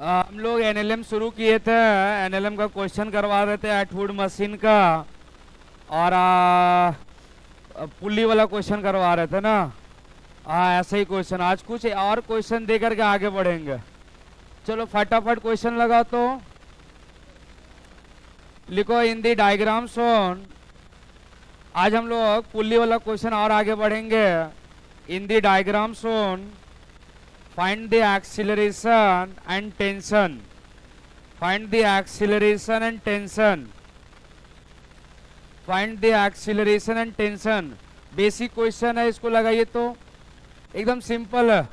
हम लोग एनएलएम शुरू किए थे। एनएलएम का क्वेश्चन करवा रहे थे एटवुड मशीन का, और पुली वाला क्वेश्चन करवा रहे थे ना। हाँ, ऐसे ही क्वेश्चन। आज कुछ और क्वेश्चन दे करके आगे बढ़ेंगे। चलो फटाफट क्वेश्चन लगाओ तो। लिखो इन दी डायग्राम शोन। आज हम लोग पुली वाला क्वेश्चन और आगे बढ़ेंगे। In the diagram shown find the acceleration and tension. Find the acceleration and tension. Find the acceleration and tension. Basic question है, इसको लगाइए तो एकदम सिंपल है।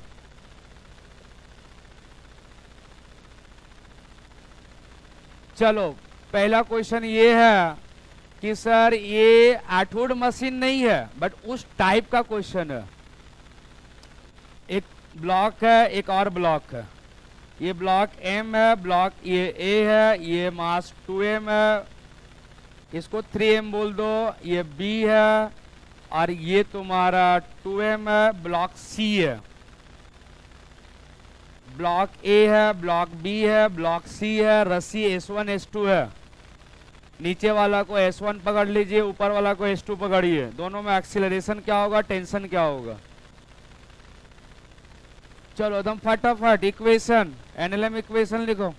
चलो पहला क्वेश्चन ये है कि सर ये एटवुड मशीन नहीं है, बट उस टाइप का क्वेश्चन है। एक ब्लॉक है, एक और ब्लॉक है। ये ब्लॉक एम है, ब्लॉक ये ए है, ये मास 2m है, इसको 3m बोल दो। ये बी है और ये तुम्हारा 2m है। ब्लॉक सी है, ब्लॉक ए है, ब्लॉक बी है, ब्लॉक सी है। रस्सी S1 S2 है। नीचे वाला को S1 पकड़ लीजिए, ऊपर वाला को S2 पकड़िए। दोनों में एक्सीलरेशन क्या होगा, टेंशन क्या होगा। चलो एकदम फटाफट इक्वेशन, एनएलएम इक्वेशन लिखो।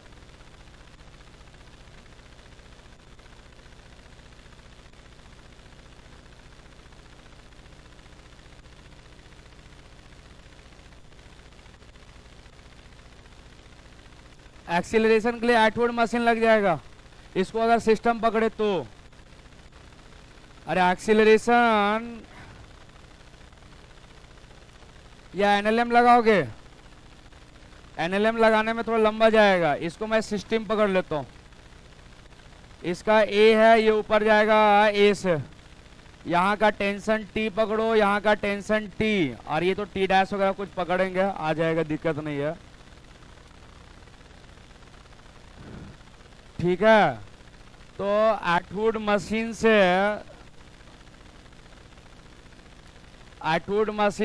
एक्सीलरेशन के लिए एटवुड मशीन लग जाएगा, इसको अगर सिस्टम पकड़े तो। अरे एक्सीलरेशन या एनएलएम लगाओगे? एनएलएम लगाने में थोड़ा लंबा जाएगा। इसको मैं सिस्टम पकड़ लेता हूँ। इसका ए है, ये ऊपर जाएगा ए से। यहाँ का टेंशन टी पकड़ो, यहाँ का टेंशन टी, और ये तो टी डैश वगैरह कुछ पकड़ेंगे, आ जाएगा, दिक्कत नहीं है। ठीक है, तो एटवुड मशीन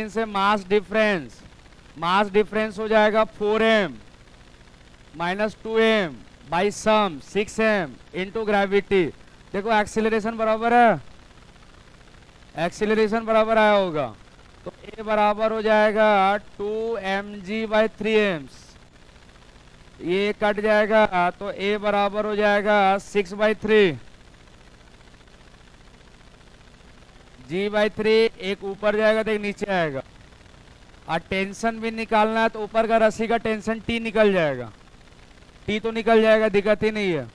से मास डिफरेंस हो जाएगा 4m minus 2m by sum 6m into gravity. देखो एक्सीलरेशन बराबर है, एक्सीलरेशन बराबर आया होगा, तो ए बराबर हो जाएगा 2mg/3m। ये कट जाएगा तो ए बराबर हो जाएगा 6/3 g/3। एक ऊपर जाएगा तो एक नीचे आएगा। और टेंशन भी निकालना है तो ऊपर का रस्सी का टेंशन टी निकल जाएगा। टी तो निकल जाएगा, दिक्कत ही नहीं है।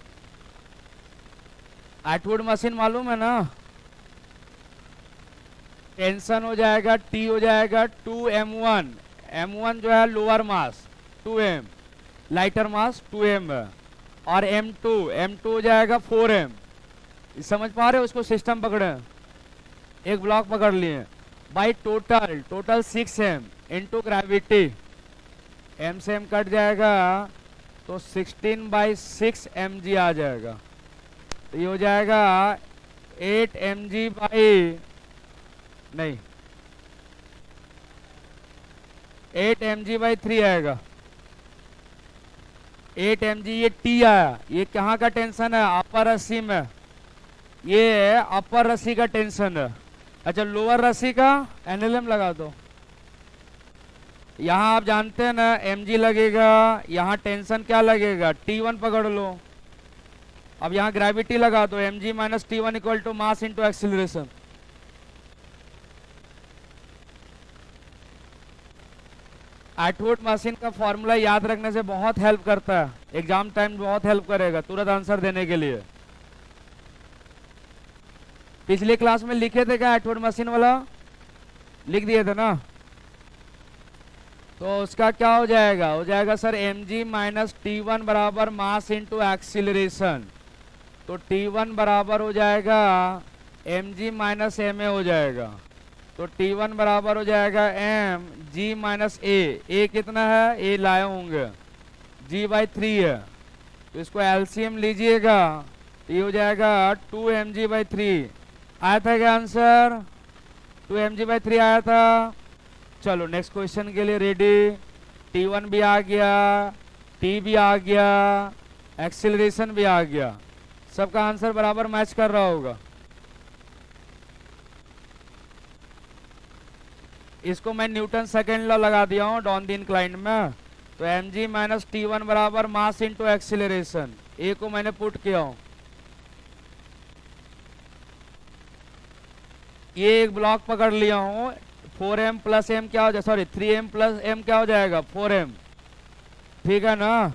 एटवुड मशीन मालूम है ना। टेंशन हो जाएगा, टी हो जाएगा 2m1। m1 जो है लोअर मास 2m, लाइटर मास 2m है। और m2 हो जाएगा 4m। समझ पा रहे हो? उसको सिस्टम पकड़े, एक ब्लॉक पकड़ लिए। By total 6m into gravity. m से m कट जाएगा तो 16/6 mg आ जाएगा। तो ये हो जाएगा 8 mg/3 आएगा। 8 mg ये टी आया। ये कहाँ का टेंशन है? अपर रस्सी में। ये अपर रस्सी का टेंशन है। अच्छा, लोअर रस्सी का एनएलएम लगा दो। यहाँ आप जानते हैं ना mg लगेगा, यहाँ टेंशन क्या लगेगा, T1 पकड़ लो। अब यहाँ ग्रेविटी लगा दो, mg minus T1 equal to mass into acceleration. Atwood machine का फॉर्मूला याद रखने से बहुत हेल्प करता है, एग्जाम टाइम बहुत हेल्प करेगा तुरंत आंसर देने के लिए। पिछले क्लास में लिखे थे क्या एटवुड मशीन वाला? लिख दिए थे ना। तो उसका क्या हो जाएगा? हो जाएगा सर mg माइनस T1 बराबर मास इंटू एक्सीलरेशन। तो T1 बराबर हो जाएगा mg माइनस ma हो जाएगा। तो T1 बराबर हो जाएगा mg माइनस a कितना है? a लाए होंगे, g/3 है। तो इसको एलसीएम लीजिएगा, ये हो जाएगा 2mg/3। आया था क्या आंसर? 2mg/3 आया था। चलो नेक्स्ट क्वेश्चन के लिए रेडी। T1 भी आ गया, टी भी आ गया, एक्सीलरेशन भी आ गया, सबका आंसर बराबर मैच कर रहा होगा। इसको मैं न्यूटन सेकेंड लॉ लगा दिया हूँ डॉन द इंक्लाइंड में, तो M G minus T one बराबर मास इंटू एक्सीलरेशन, ए को मैंने पुट किया हूँ। ये एक ब्लॉक पकड़ लिया हूँ, 4m प्लस एम क्या हो जाए, सॉरी 3m प्लस एम क्या हो जाएगा 4m, ठीक है ना।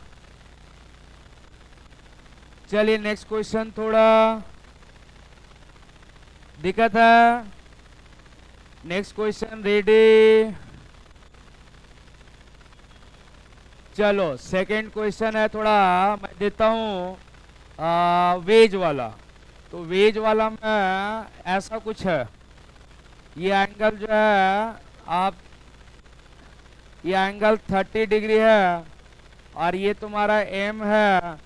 चलिए नेक्स्ट क्वेश्चन, थोड़ा दिक्कत है। Next question ready. चलो सेकंड क्वेश्चन है, थोड़ा मैं देता हूँ वेज वाला। तो वेज वाला में ऐसा कुछ है, ये एंगल जो है आप, ये एंगल 30 डिग्री है और ये तुम्हारा एम है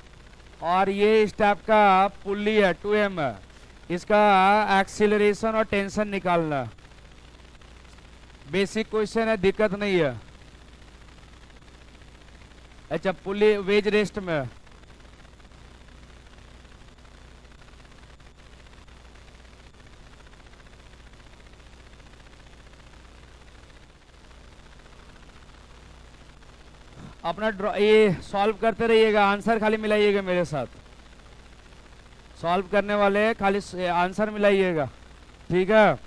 और ये इस टाइप का पुल्ली है 2m है। इसका एक्सीलरेशन और टेंशन निकालना, बेसिक क्वेश्चन है, दिक्कत नहीं है। अच्छा पुल्ली वेज रेस्ट में अपना ये सॉल्व करते रहिएगा, आंसर खाली मिलाइएगा मेरे साथ, सॉल्व करने वाले खाली आंसर मिलाइएगा, ठीक है।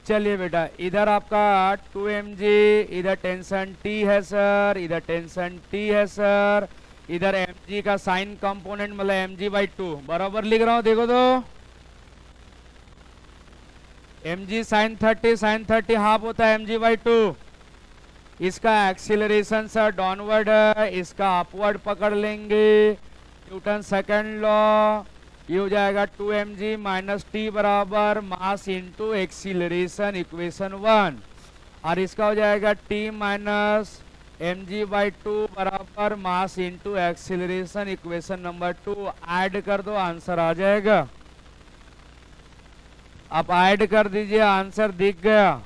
चलिए बेटा, इधर आपका 2mg, इधर टेंशन t है सर, इधर टेंशन t है सर, इधर mg का साइन कंपोनेंट मतलब mg/2 बराबर लिख रहा हूं, देखो तो mg sin 30 हाफ होता है mg/2। इसका एक्सीलरेशन सर डाउनवर्ड है, इसका अपवर्ड पकड़ लेंगे, न्यूटन सेकंड लॉ, ये हो जाएगा 2mg माइनस टी बराबर मास इंटू एक्सीलरेशन इक्वेशन 1, और इसका हो जाएगा t माइनस mg/2 बराबर mass into acceleration equation number 2। Add कर दो, आंसर आ जाएगा। आप ऐड कर दीजिए, आंसर दिख गया।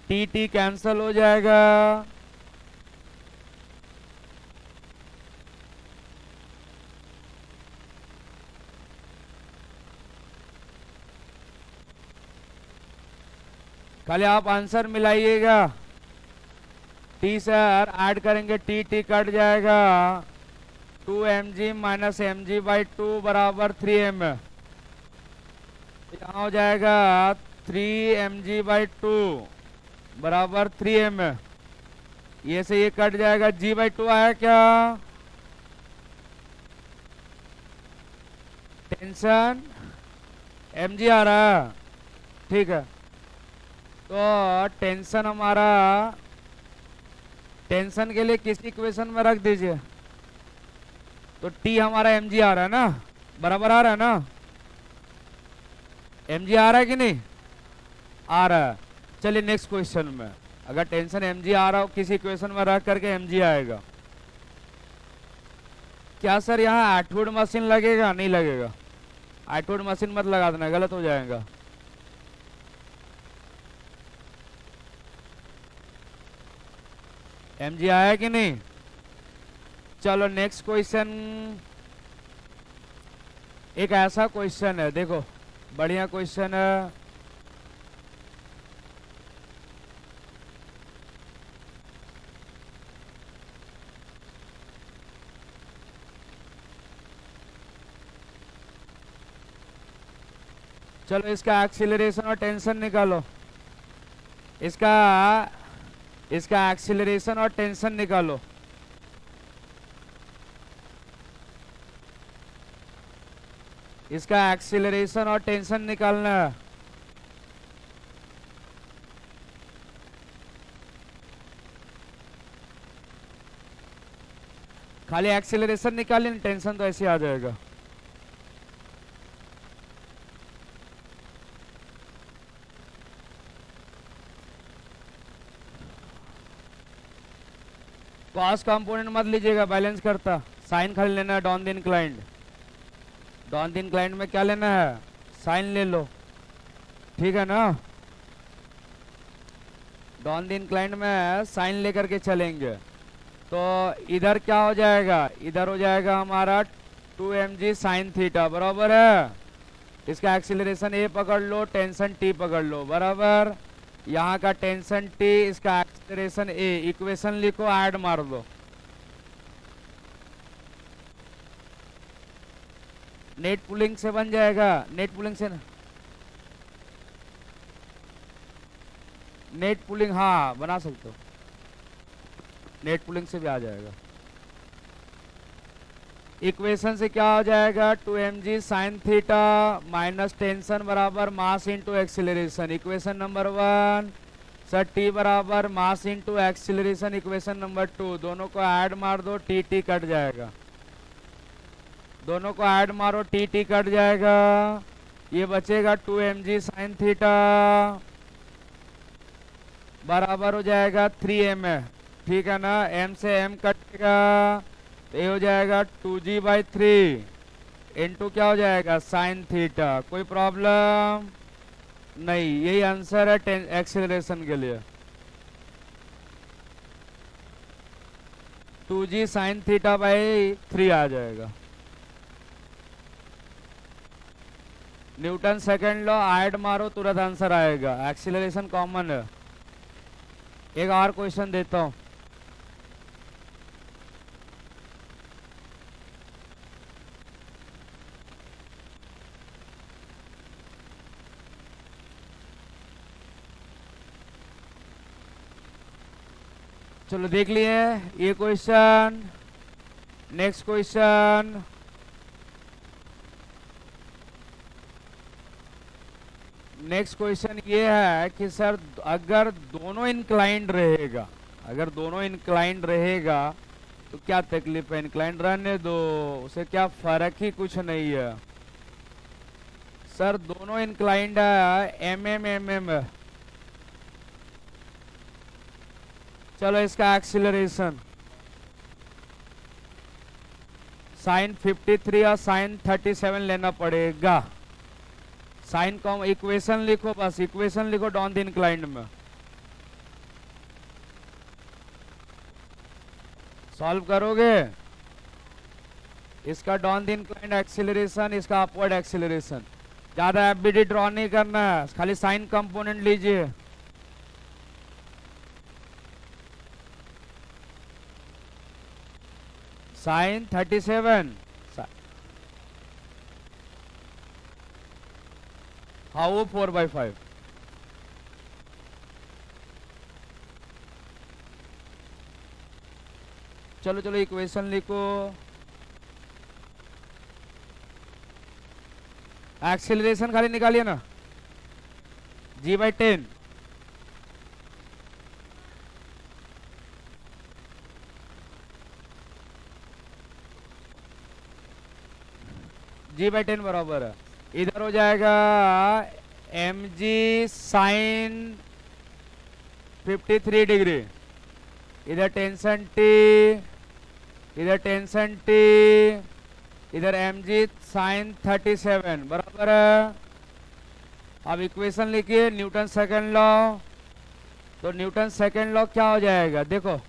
टी कैंसल हो जाएगा, खाली आप आंसर मिलाइएगा। टी सर ऐड करेंगे, टी कट जाएगा, 2mg माइनस mg/2 बराबर 3m, यहाँ हो जाएगा 3mg/2 बराबर 3m, ये से ये कट जाएगा, g/2 आया क्या, टेंशन mg आ रहा है, ठीक है। तो टेंशन हमारा, टेंशन के लिए किस इक्वेशन में रख दीजिए, तो t हमारा mg आ रहा है ना, बराबर आ रहा है ना, mg आ रहा है कि नहीं आ रहा है। चलिए नेक्स्ट क्वेश्चन में, अगर टेंशन mg आ रहा हो किसी इक्वेशन में रख करके mg आएगा। क्या सर यहाँ एटवुड मशीन लगेगा, नहीं लगेगा, एटवुड मशीन मत लगा देना, गलत हो जाएगा। mg आया कि नहीं। चलो नेक्स्ट क्वेश्चन, एक ऐसा क्वेश्चन है, देखो बढ़िया क्वेश्चन है, चलो इसका एक्सीलरेशन और टेंशन निकालो, इसका एक्सीलरेशन और टेंशन निकालो। इसका एक्सीलरेशन और टेंशन निकालना है। खाली एक्सीलरेशन निकालिए, टेंशन तो ऐसे आ जाएगा। कॉस कंपोनेंट मत लीजिएगा, बैलेंस करता, साइन खाली लेना है down the inclined. Down the inclined में क्या लेना है, साइन ले लो, ठीक है ना। डाउन द इंक्लाइंड में साइन लेकर के चलेंगे तो इधर क्या हो जाएगा, इधर हो जाएगा हमारा 2mg साइन थीटा, बराबर है। इसका एक्सीलरेशन ए पकड़ लो, टेंशन टी पकड़ लो, बराबर। यहाँ का टेंशन टी, इसका एक्सीलरेशन ए, इक्वेशन लिखो, ऐड मार दो। नेट पुलिंग से बन जाएगा, नेट पुलिंग से नेट पुलिंग, हाँ बना सकते हो, नेट पुलिंग से भी आ जाएगा। इक्वेशन से क्या हो जाएगा, 2mg sine theta minus tension बराबर mass into acceleration, equation number 1। Sir T बराबर mass into acceleration, equation number 2। दोनों को ऐड मार दो, टी टी कट जाएगा। दोनों को ऐड मारो, टी टी कट जाएगा। ये बचेगा 2mg साइन थीटा बराबर हो जाएगा 3m है, ठीक है ना। m से m कटेगा तो ये हो जाएगा 2g/3 इंटू क्या हो जाएगा, साइन थीटा। कोई प्रॉब्लम नहीं, यही आंसर है एक्सेलरेशन के लिए। 2g साइन थीटा बाई 3 आ जाएगा। न्यूटन सेकंड लॉ ऐड मारो, तुरंत आंसर आएगा, एक्सीलरेशन कॉमन है। एक और क्वेश्चन देता हूं। चलो देख लिए ये question. Next question, next question ये है कि सर अगर दोनों इंक्लाइंड रहेगा, अगर दोनों इंक्लाइंड रहेगा तो क्या तकलीफ है, इंक्लाइंड रहने दो, उसे क्या फर्क ही कुछ नहीं है। सर दोनों इंक्लाइंड है, mm है। चलो इसका एक्सीलरेशन साइन 53 और साइन 37 लेना पड़ेगा। साइन कॉम इक्वेशन लिखो, बस इक्वेशन लिखो डाउन द इंक्लाइंड में, सॉल्व करोगे। इसका डाउन द इंक्लाइंड एक्सीलरेशन, इसका अपवर्ड एक्सीलरेशन। ज्यादा एफबीडी ड्रॉ नहीं करना है, खाली साइन कंपोनेंट लीजिए। साइन 37 हाउ 4/5। चलो चलो इक्वेशन लिखो। एक्सेलरेशन खाली निकालिए ना, g/10। g/10 बराबर है, इधर हो जाएगा mg साइन 53 डिग्री, इधर टेंशन t, इधर टेंशन t, इधर mg साइन 37 बराबर है। अब इक्वेशन लिखिए, न्यूटन सेकंड लॉ। तो न्यूटन सेकंड लॉ क्या हो जाएगा, देखो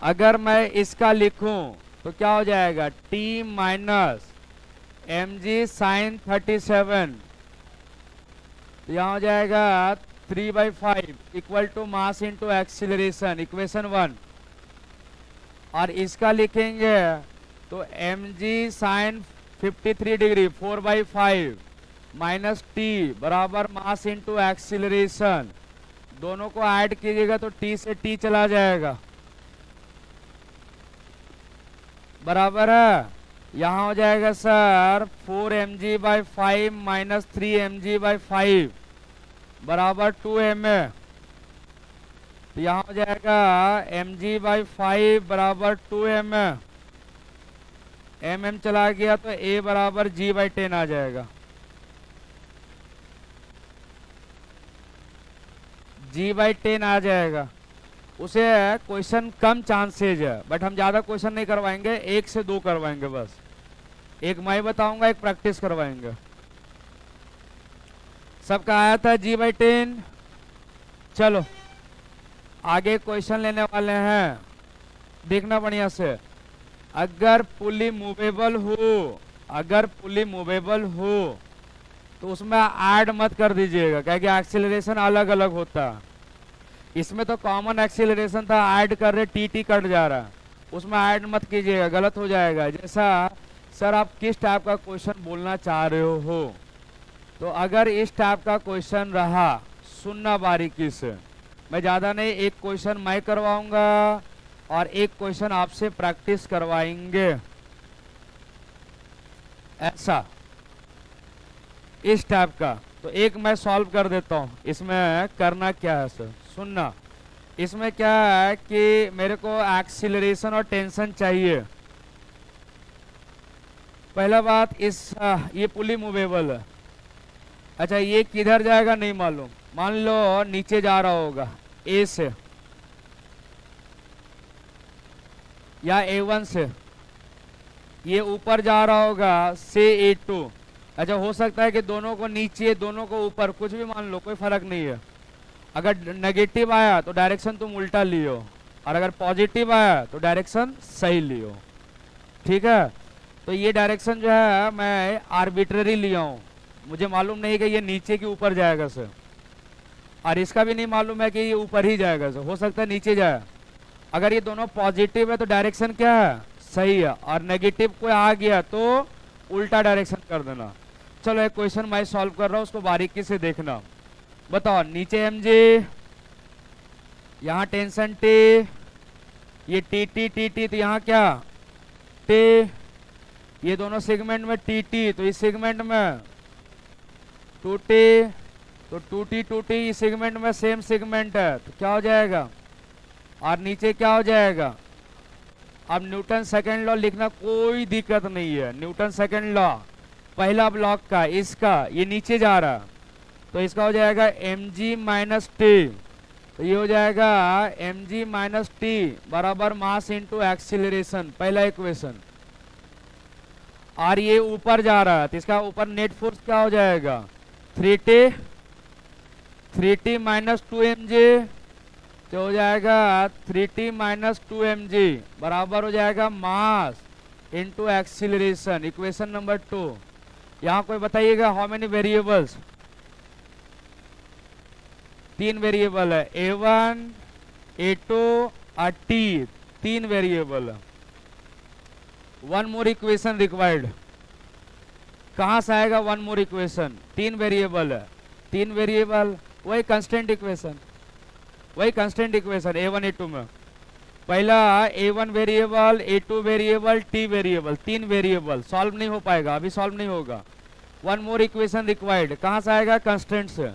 अगर मैं इसका लिखूं तो क्या हो जाएगा, t माइनस mg साइन 37, यहाँ हो जाएगा 3/5 equal to mass into acceleration, equation 1। और इसका लिखेंगे तो mg sine 53 degree 4/5 minus t बराबर मास इंटू एक्सीलरेशन। दोनों को ऐड कीजिएगा तो t से t चला जाएगा, बराबर है। यहाँ हो जाएगा सर 4mg/5 माइनस 3mg/5 बराबर 2m है। तो यहाँ हो जाएगा mg/5 बराबर 2m है। mm चला गया तो a बराबर g/10 आ जाएगा। g/10 आ जाएगा। उसे क्वेश्चन कम चांसेज है, बट हम ज्यादा क्वेश्चन नहीं करवाएंगे, 1 से 2 करवाएंगे बस। एक मैं बताऊंगा, एक प्रैक्टिस करवाएंगे। सबका आया था g/10। चलो आगे क्वेश्चन लेने वाले हैं, देखना बढ़िया से। अगर पुली मूवेबल हो, अगर पुली मूवेबल हो तो उसमें ऐड मत कर दीजिएगा, क्या कि एक्सीलरेशन अलग अलग होता है। इसमें तो कॉमन एक्सीलरेशन था, ऐड कर रहे टी टी कट जा रहा है, उसमें ऐड मत कीजिएगा, गलत हो जाएगा। जैसा सर आप किस टाइप का क्वेश्चन बोलना चाह रहे हो, तो अगर इस टाइप का क्वेश्चन रहा, सुनना बारीकी से, मैं ज़्यादा नहीं, एक क्वेश्चन मैं करवाऊंगा और एक क्वेश्चन आपसे प्रैक्टिस करवाएंगे, ऐसा इस टाइप का। तो एक मैं सॉल्व कर देता हूँ। इसमें करना क्या है सर, सुनना। इसमें क्या है कि मेरे को एक्सीलरेशन और टेंशन चाहिए। पहला बात, ये पुली मूवेबल है। अच्छा ये किधर जाएगा नहीं मालूम, मान लो नीचे जा रहा होगा ए से या A1 से, ये ऊपर जा रहा होगा से A2। अच्छा हो सकता है कि दोनों को नीचे दोनों को ऊपर, कुछ भी मान लो, कोई फर्क नहीं है। अगर नेगेटिव आया तो डायरेक्शन तुम उल्टा लियो, और अगर पॉजिटिव आया तो डायरेक्शन सही लियो, ठीक है। तो ये डायरेक्शन जो है मैं आर्बिट्ररी लिया हूँ, मुझे मालूम नहीं कि ये नीचे के ऊपर जाएगा सर, और इसका भी नहीं मालूम है कि ये ऊपर ही जाएगा सर, हो सकता है नीचे जाए। अगर ये दोनों पॉजिटिव है तो डायरेक्शन क्या है, सही है, और नेगेटिव कोई आ गया तो उल्टा डायरेक्शन कर देना। चलो एक क्वेश्चन मैं सॉल्व कर रहा हूँ, उसको बारीकी से देखना। बताओ, नीचे एम जे, यहाँ टेंशन टी, ये टी टी टी टी, तो यहाँ क्या टी, ये दोनों सेगमेंट में टी टी, तो इस सेगमेंट में टू टी, तो टू टी इस सेगमेंट में सेम सेगमेंट है, तो क्या हो जाएगा, और नीचे क्या हो जाएगा। अब न्यूटन सेकंड लॉ लिखना कोई दिक्कत नहीं है। न्यूटन सेकंड लॉ पहला ब्लॉक का, इसका ये नीचे जा रहा, तो इसका हो जाएगा एम जी माइनस टी, तो ये हो जाएगा एम जी माइनस टी बराबर मास इंटू एक्सीलरेशन, पहला इक्वेशन। और ये ऊपर जा रहा है तो इसका ऊपर नेट फोर्स क्या हो जाएगा, 3t माइनस 2mg, तो हो जाएगा 3t माइनस 2mg बराबर हो जाएगा मास इंटू एक्सीलरेशन, इक्वेशन नंबर 2। यहाँ कोई बताइएगा हाउ मेनी वेरिएबल्स, 3 वेरिएबल है, A1 A2 और T, 3 वेरिएबल है। 1 मोर इक्वेशन रिक्वायर्ड। कहाँ से आएगा 1 मोर इक्वेशन, 3 वेरिएबल है, 3 वेरिएबल, वही कांस्टेंट इक्वेशन, वही कांस्टेंट इक्वेशन A1 A2 में। पहला A1 variable, A2 variable, T variable, 3 variable, solve नहीं हो पाएगा, अभी सॉल्व नहीं होगा। 1 मोर इक्वेशन रिक्वायर्ड, कहाँ से आएगा, कांस्टेंट से।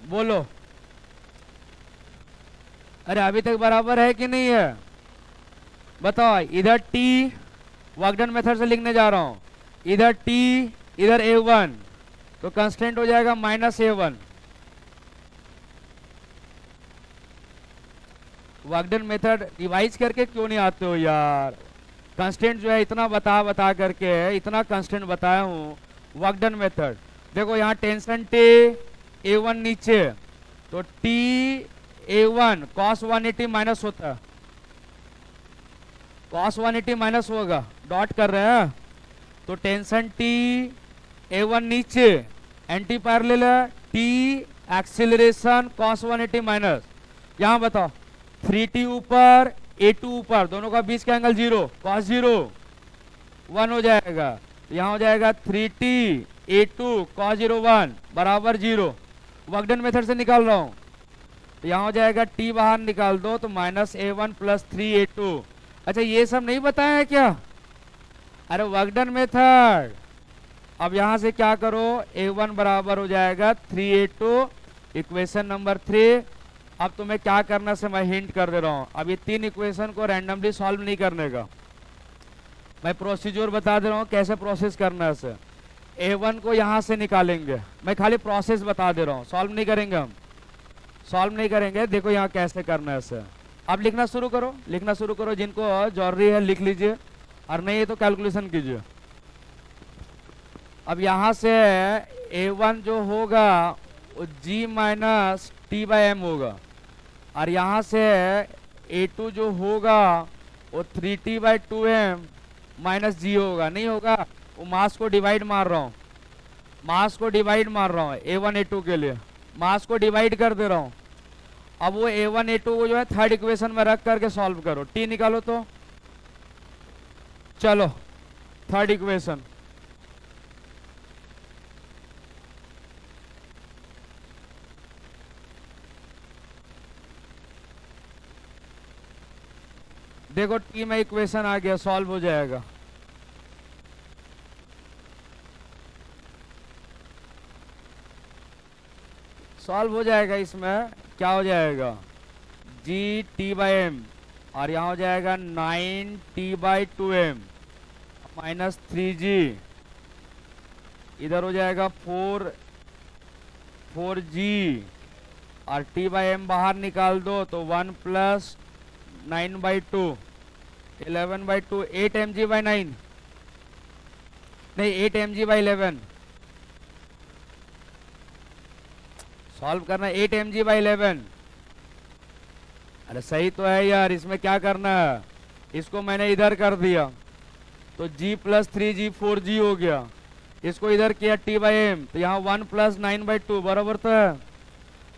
बोलो, अरे अभी तक बराबर है कि नहीं है, बताओ। इधर T वर्क डन मेथड से लिखने जा रहा हूं, इधर T इधर A1, तो कांस्टेंट हो जाएगा minus A1। Work done method revise करके क्यों नहीं आते हो यार, कांस्टेंट जो है इतना बता करके इतना कांस्टेंट बताया हूं। वर्क डन मेथड देखो, यहाँ टेंशन T A1 नीचे, तो T A1 cos 180 माइनस होता है, cos 180 माइनस होगा, डॉट कर रहे हैं, तो टेंशन T A1 नीचे, एंटी पैरेलल है, T एक्सीलरेशन cos 180 माइनस। यहाँ बताओ, 3T ऊपर A2 ऊपर, दोनों का बीच का एंगल 0, cos 0 1 हो जाएगा, तो यहाँ हो जाएगा 3T A2 cos 0 1 बराबर 0। वर्क डन मेथड से निकाल रहा हूँ, तो यहाँ हो जाएगा T बाहर निकाल दो, तो माइनस A1 प्लस 3A2। अच्छा ये सब नहीं बताया है क्या, अरे वर्क डन मेथड। अब यहाँ से क्या करो, A1 बराबर हो जाएगा 3A2, इक्वेशन नंबर 3। अब तुम्हें क्या करना से मैं हिंट कर दे रहा हूँ, अब ये 3 इक्वेशन को रैंडमली सॉल्व नहीं करने का, मैं प्रोसीजर बता दे रहा हूँ कैसे प्रोसेस करना है। से A1 को यहाँ से निकालेंगे, मैं खाली प्रोसेस बता दे रहा हूँ, सॉल्व नहीं करेंगे हम, सॉल्व नहीं करेंगे। देखो यहाँ कैसे करना है इसे, अब लिखना शुरू करो, लिखना शुरू करो, जिनको जरूरी है लिख लीजिए, और नहीं है तो कैलकुलेशन कीजिए। अब यहाँ से A1 जो होगा G minus T T by M होगा, और यहाँ से ए टू जो होगा वो 3t/2m माइनस जी होगा, नहीं होगा? वो मास को डिवाइड मार रहा हूँ, मास को डिवाइड मार रहा हूँ a1 a2 के लिए, मास को डिवाइड कर दे रहा हूँ। अब वो a1 a2 को जो है थर्ड इक्वेशन में रख करके सॉल्व करो, टी निकालो। तो चलो थर्ड इक्वेशन, देखो टी में इक्वेशन आ गया, सॉल्व हो जाएगा। सॉल्व हो जाएगा। इसमें क्या हो जाएगा, जी टी बाई एम, और यहाँ हो जाएगा 9t/2m माइनस 3g, इधर हो जाएगा 4g, और t बाई एम बाहर निकाल दो तो 1 प्लस 9/2 11/2 8 mg/9, नहीं 8 mg/11, सॉल्व करना 8 mg/11। अरे सही तो है यार, इसमें क्या करना है, इसको मैंने इधर कर दिया तो g प्लस 3g 4g हो गया, इसको इधर किया t बाई एम, तो यहाँ 1 प्लस 9/2 बराबर तो है,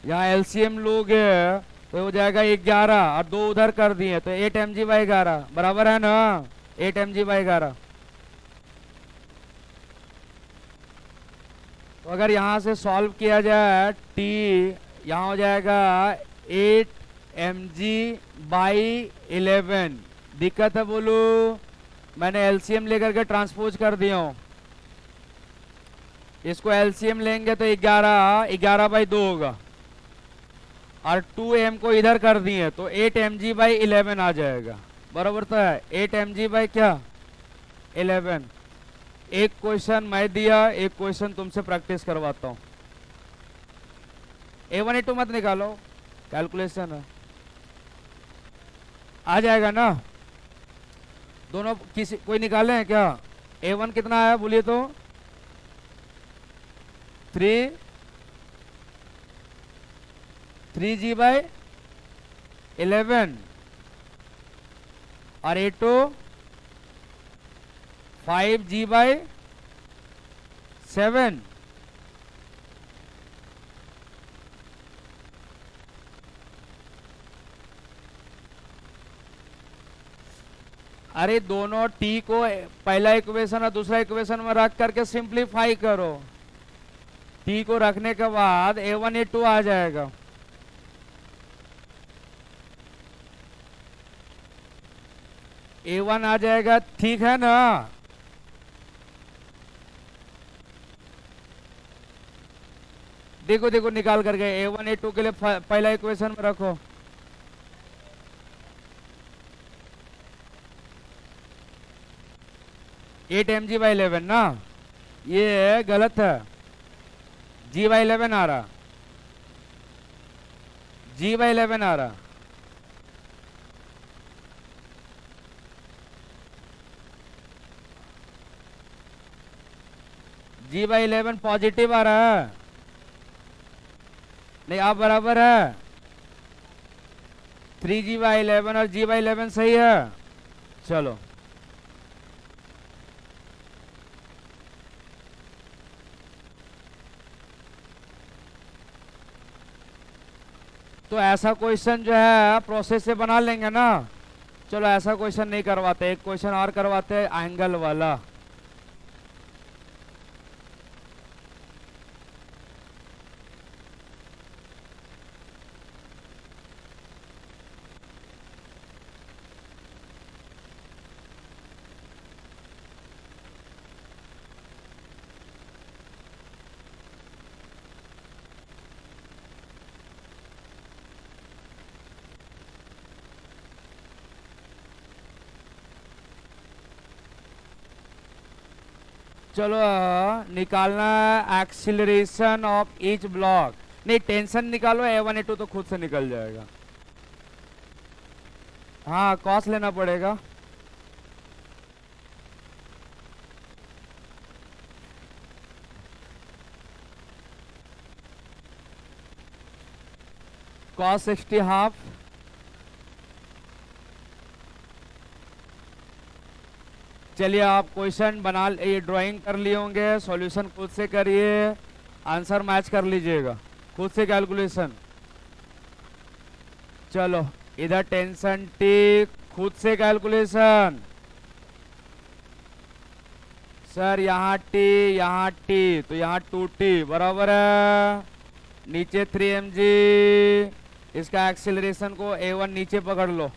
यहाँ एलसीएम लोगे तो हो जाएगा 11, और 2 उधर कर दिए तो 8 mg/11 बराबर है ना, 8 mg/11। तो अगर यहाँ से सॉल्व किया जाए t, यहाँ हो जाएगा 8 mg/11। दिक्कत है बोलो, मैंने एलसीएम लेकर के ट्रांसपोज कर दिया हूँ, इसको एलसीएम लेंगे तो 11/2 होगा, और 2m को इधर कर दिए तो 8 mg/11 आ जाएगा, बराबर तो है 8 mg/11। एक क्वेश्चन मैं दिया, एक क्वेश्चन तुमसे प्रैक्टिस करवाता हूँ। a1 a2 मत निकालो, कैलकुलेशन है, आ जाएगा ना। दोनों किसी कोई निकाले हैं क्या? a1 कितना आया बोलिए तो, 3g/11, और a2 5g/7। अरे दोनों t को पहला इक्वेशन और दूसरा इक्वेशन में रख करके सिंप्लीफाई करो, t को रखने के बाद a1 a2 आ जाएगा। a1 आ जाएगा, ठीक है ना। देखो देखो निकाल करके a1 a2 के लिए पहला इक्वेशन में रखो, एट mg/11 ना, ये गलत है, g/11 आ रहा, g/11 आ रहा। g/11 पॉजिटिव आ रहा है, नहीं आप बराबर है, 3g/11 और g/11 सही है। चलो तो ऐसा क्वेश्चन जो है प्रोसेस से बना लेंगे ना। चलो ऐसा क्वेश्चन नहीं करवाते, एक क्वेश्चन और करवाते हैं एंगल वाला। चलो निकालना एक्सीलरेशन ऑफ ईच ब्लॉक, नहीं टेंशन निकालो, a1 a2 तो खुद से निकल जाएगा। हाँ कॉस लेना पड़ेगा, cos 60 हाफ, चलिए आप क्वेश्चन बना ये ड्राइंग कर लिए होंगे, सॉल्यूशन खुद से करिए, आंसर मैच कर लीजिएगा खुद से कैलकुलेशन। चलो इधर टेंशन टी, खुद से कैलकुलेशन। सर यहाँ टी तो यहाँ 2t बराबर है, नीचे 3mg, इसका एक्सीलरेशन को a1 नीचे पकड़ लो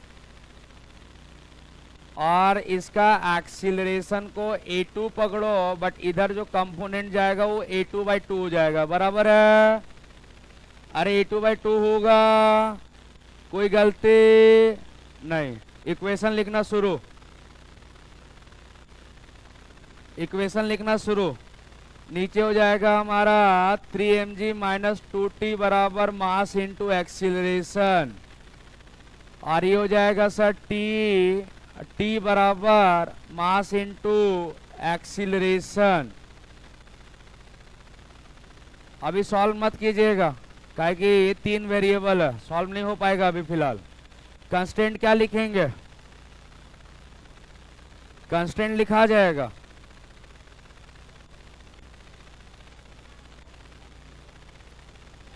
और इसका एक्सीलरेशन को a2 पकड़ो, बट इधर जो कंपोनेंट जाएगा वो a2/2 हो जाएगा, बराबर है। अरे a2/2 होगा, कोई गलती नहीं। इक्वेशन लिखना शुरू, इक्वेशन लिखना शुरू। नीचे हो जाएगा हमारा 3mg माइनस 2t बराबर मास इंटू एक्सीलरेशन, और ये हो जाएगा सर टी बराबर मास इंटू एक्सीलरेशन। अभी सॉल्व मत कीजिएगा, काहे कि ये 3 वेरिएबल है, सॉल्व नहीं हो पाएगा अभी फिलहाल। कंस्टेंट क्या लिखेंगे, कंस्टेंट लिखा जाएगा,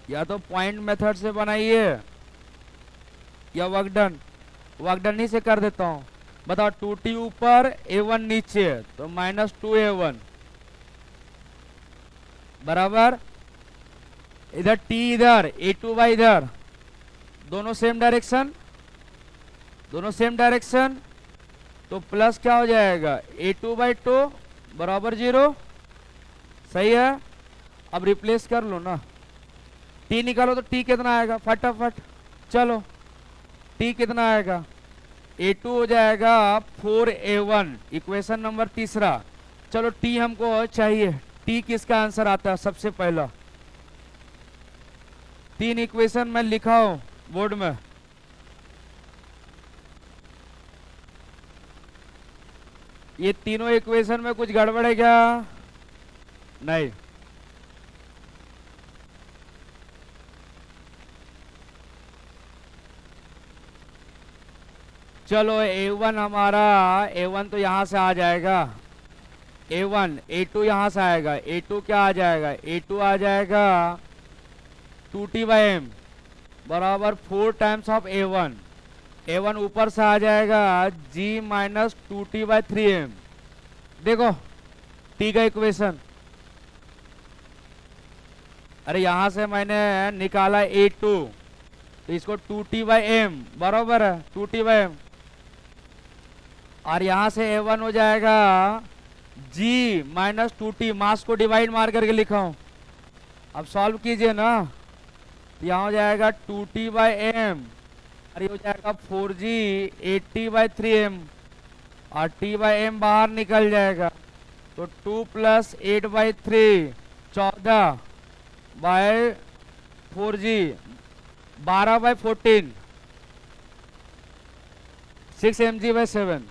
या तो पॉइंट मेथड से बनाइए या वर्कडन ही से कर देता हूं। बताओ 2t ऊपर a1 नीचे तो -2a1 बराबर, इधर t इधर a2 इधर, दोनों सेम डायरेक्शन, दोनों सेम डायरेक्शन, तो प्लस क्या हो जाएगा a2/2 बराबर 0, सही है। अब रिप्लेस कर लो ना, t निकालो तो t कितना आएगा फटाफट, चलो t कितना आएगा, a2 हो जाएगा 4a1, इक्वेशन नंबर तीसरा। चलो t हमको चाहिए, t किसका आंसर आता है सबसे पहला, 3 इक्वेशन में लिखा हूं बोर्ड में, ये तीनों इक्वेशन में कुछ गड़बड़ है क्या, नहीं। चलो a1 हमारा, a1 तो यहां से आ जाएगा, a1 a2 यहां से आएगा, a2 क्या आ जाएगा, a2 आ जाएगा 2t/m बराबर 4 टाइम्स ऑफ a1, a1 ऊपर से आ जाएगा g माइनस 2t/3m। देखो t का इक्वेशन, अरे यहां से मैंने निकाला a2 तो इसको 2t/m बराबर है 2t/m, और यहां से a1 हो जाएगा g माइनस 2t, मास को डिवाइड मार करके लिखा हूं। अब सॉल्व कीजिए ना, तो यहां हो जाएगा 2t/m और ये हो जाएगा 4g 80/3m, और t/m बाहर निकल जाएगा तो 2 + 8/3 14/4g 12/14 6mg/7।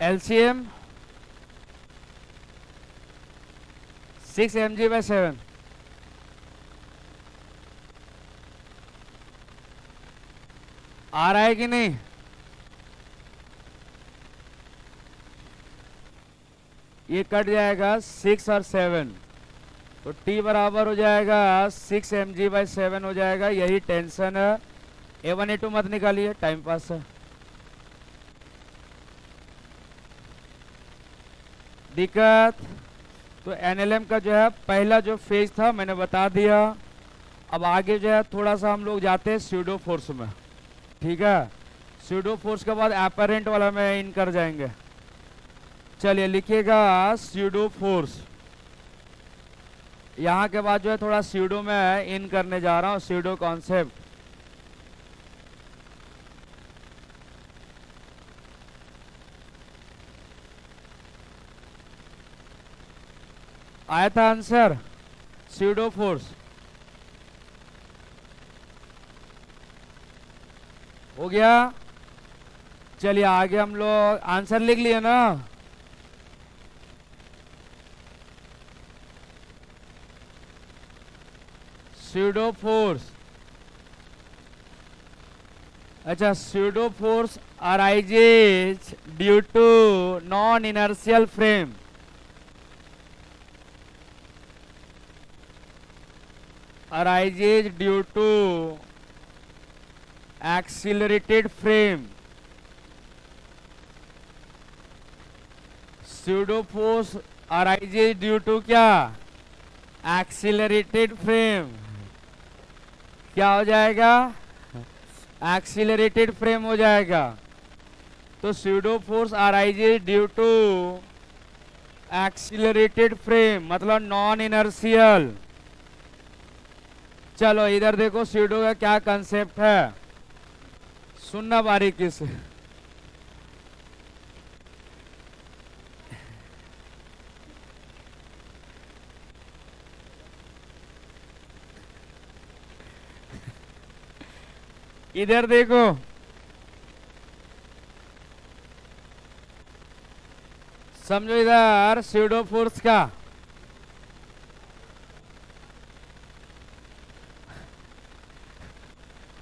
LCM 6mg/7, आ रहा है कि नहीं, ये कट जाएगा 6 और 7 तो t बराबर हो जाएगा 6mg/7 हो जाएगा, यही टेंशन है। a1 a2 मत निकालिए, टाइम पास है। दिक्कत तो एनएलएम का जो है पहला जो फेज था मैंने बता दिया, अब आगे जो है थोड़ा सा हम लोग जाते हैं स्यूडो फोर्स में, ठीक है। स्यूडो फोर्स के बाद एपरेंट वाला में इन कर जाएंगे। चलिए लिखिएगा स्यूडो फोर्स, यहाँ के बाद जो है थोड़ा स्यूडो में इन करने जा रहा हूँ, स्यूडो कॉन्सेप्ट। आया था आंसर, स्यूडो फोर्स हो गया। चलिए आगे हम लोग आंसर लिख लिए ना। स्यूडो फोर्स, अच्छा pseudo force arises due to non inertial frame, arises due to accelerated frame, pseudo force arises due to क्या, accelerated frame, क्या हो जाएगा, accelerated frame हो जाएगा। तो pseudo force arises due to accelerated frame मतलब non inertial. चलो इधर देखो स्यूडो का क्या कंसेप्ट है, सुनना बारीकी से। इधर देखो समझो, इधर स्यूडो फोर्स का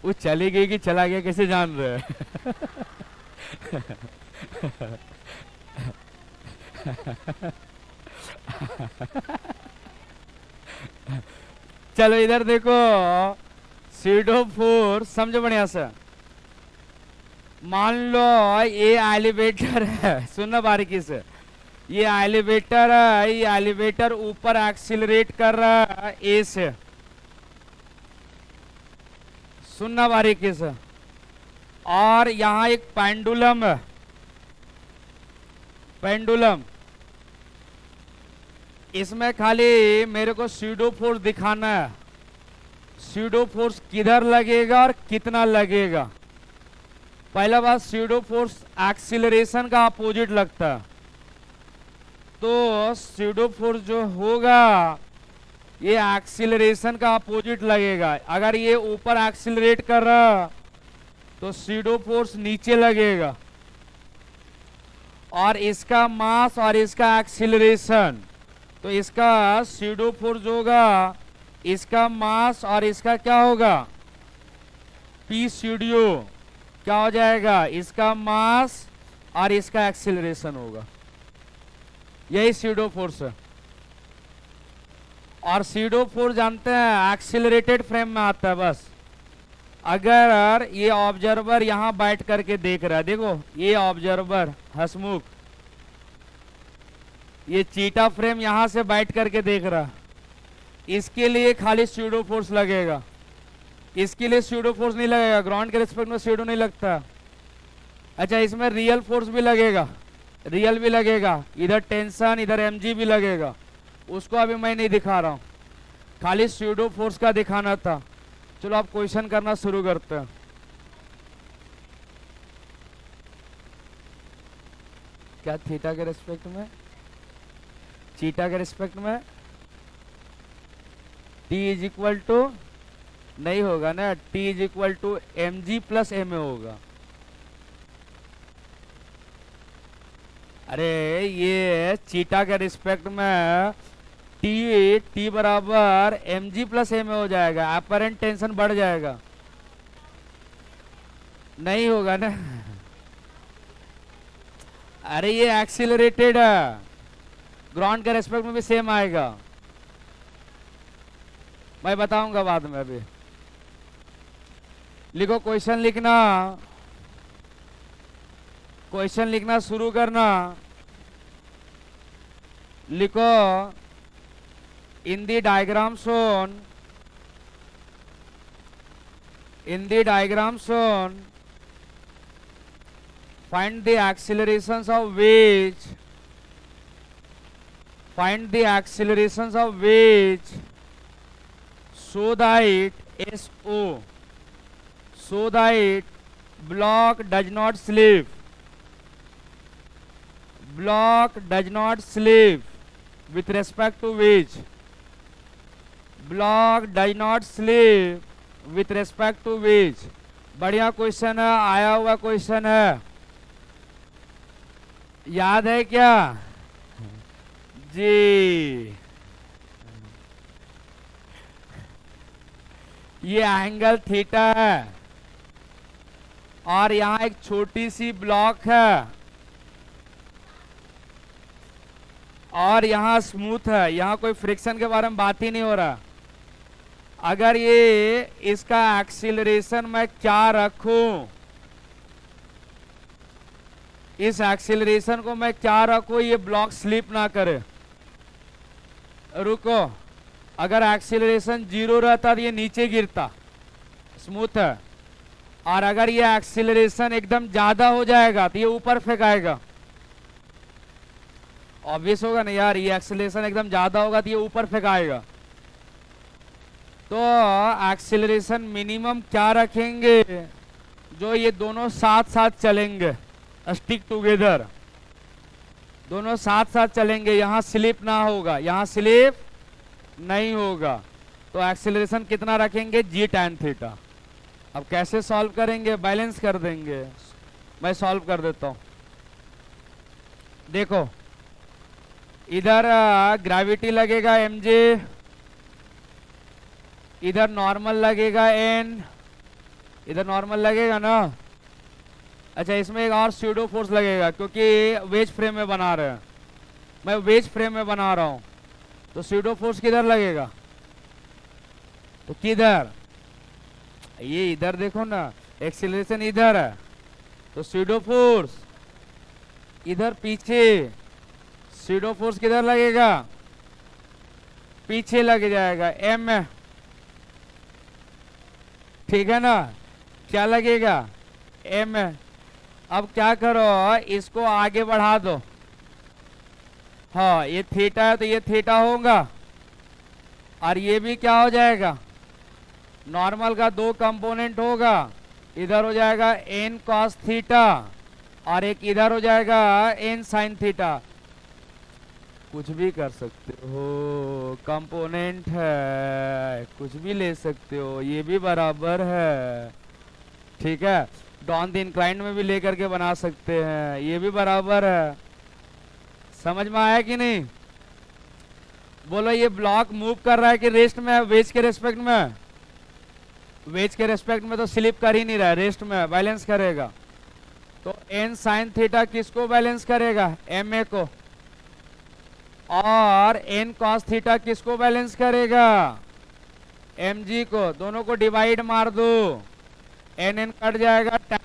वो चली गई कि चला गया कैसे जान रहे हैं? चलो इधर देखो स्यूडो फोर्स समझो बढ़िया से। मान लो ये एलिवेटर है, सुनना बारीकी से, ये एलिवेटर है, ये एलिवेटर ऊपर एक्सीलरेट कर रहा है ए से, सुनना बारीकी से। और यहां एक पेंडुलम है, पेंडुलम, इसमें खाली मेरे को स्यूडो फोर्स दिखाना है, स्यूडो फोर्स किधर लगेगा और कितना लगेगा। पहला बात, स्यूडो फोर्स एक्सीलरेशन का अपोजिट लगता है, तो स्यूडो फोर्स जो होगा ये एक्सीलरेशन का अपोजिट लगेगा। अगर ये ऊपर एक्सीलरेट कर रहा तो स्यूडो फोर्स नीचे लगेगा, और इसका मास और इसका एक्सीलरेशन, तो इसका स्यूडो फोर्स होगा, इसका मास और इसका क्या होगा, पी स्यूडो, क्या हो जाएगा, इसका मास और इसका एक्सीलरेशन होगा। यही स्यूडो फोर्स है। और स्यूडो फोर्स जानते हैं एक्सीलरेटेड फ्रेम में आता है बस। अगर ये ऑब्जर्वर यहां बैठ करके देख रहा है, देखो ये ऑब्जर्वर हसमुख, ये चीटा फ्रेम यहां से बैठ करके देख रहा, इसके लिए खाली स्यूडो फोर्स लगेगा, इसके लिए स्यूडो फोर्स नहीं लगेगा। ग्राउंड के रिस्पेक्ट में स्यूडो नहीं लगता। अच्छा इसमें रियल फोर्स भी लगेगा, रियल भी लगेगा, इधर टेंशन इधर एमजी भी लगेगा, उसको अभी मैं नहीं दिखा रहा हूं, खाली स्यूडो फोर्स का दिखाना था। चलो आप क्वेश्चन करना शुरू करते हैं। क्या थीटा के रिस्पेक्ट में, चीटा के रिस्पेक्ट में टी इज इक्वल टू नहीं होगा ना, T is equal to M G plus M A होगा। अरे ये चीटा के रिस्पेक्ट में टी बराबर M G plus M A हो जाएगा, अपरेंट टेंशन बढ़ जाएगा, नहीं होगा ना। अरे ये एक्सीलरेटेड है, ग्राउंड के रेस्पेक्ट में भी सेम आएगा, मैं बताऊंगा बाद में। अभी लिखो, क्वेश्चन लिखना, क्वेश्चन लिखना शुरू करना। लिखो, in the diagram shown, in the diagram shown find the accelerations of which, find the accelerations of which so that SO, so that block does not slip, block does not slip with respect to which, block does not slip with respect to which। बढ़िया question है, आया हुआ question है, याद है क्या जी? ये angle theta है और यहाँ एक छोटी सी ब्लॉक है और यहाँ स्मूथ है, यहाँ कोई फ्रिक्शन के बारे में बात ही नहीं हो रहा। अगर ये इसका एक्सीलरेशन मैं क्या रखूं, इस एक्सीलरेशन को मैं क्या रखूं ये ब्लॉक स्लिप ना करे। रुको, अगर एक्सीलरेशन 0 रहता तो ये नीचे गिरता, स्मूथ है। और अगर ये एक्सीलरेशन एकदम ज्यादा हो जाएगा तो ये ऊपर फेंकाएगा। ऑब्वियस होगा ना यार, ये एक्सीलरेशन एकदम ज्यादा होगा तो ये ऊपर फेंकाएगा। तो एक्सीलरेशन मिनिमम क्या रखेंगे, जो ये दोनों साथ साथ चलेंगे, स्टिक टुगेदर, दोनों साथ साथ चलेंगे, यहाँ स्लिप ना होगा, यहाँ स्लिप नहीं होगा। तो एक्सीलरेशन कितना रखेंगे, जी tan थीटा। अब कैसे सॉल्व करेंगे, बैलेंस कर देंगे। मैं सॉल्व कर देता हूं। देखो इधर ग्रेविटी लगेगा mj, इधर नॉर्मल लगेगा n, इधर नॉर्मल लगेगा ना। अच्छा, इसमें एक और स्यूडो फोर्स लगेगा क्योंकि वेज फ्रेम में बना रहे हैं, मैं वेज फ्रेम में बना रहा हूं। तो स्यूडो फोर्स किधर लगेगा, तो किधर, ये इधर देखो ना, एक्सीलरेशन इधर है तो स्यूडो फोर्स इधर पीछे, स्यूडो फोर्स किधर लगेगा, पीछे लग जाएगा m में, ठीक है ना, क्या लगेगा m में। अब क्या करो, इसको आगे बढ़ा दो। हाँ, ये थीटा है तो ये थीटा होगा और ये भी क्या हो जाएगा, नॉर्मल का 2 कंपोनेंट होगा, इधर हो जाएगा n cos थीटा और एक इधर हो जाएगा n sin थीटा। कुछ भी कर सकते हो, कंपोनेंट है, कुछ भी ले सकते हो, ये भी बराबर है, ठीक है। डॉन द इंक्लाइंड में भी लेकर के बना सकते हैं, ये भी बराबर है। समझ में आया कि नहीं? बोलो, ये ब्लॉक मूव कर रहा है कि रेस्ट में है, वेज के रेस्पेक्ट में, वेज के रेस्पेक्ट में तो स्लिप कर ही नहीं रहा है, रेस्ट में बैलेंस करेगा। तो n sin थीटा किसको बैलेंस करेगा, ma को, और n cos थीटा किसको बैलेंस करेगा, mg को। दोनों को डिवाइड मार दो, n कट जाएगा, tan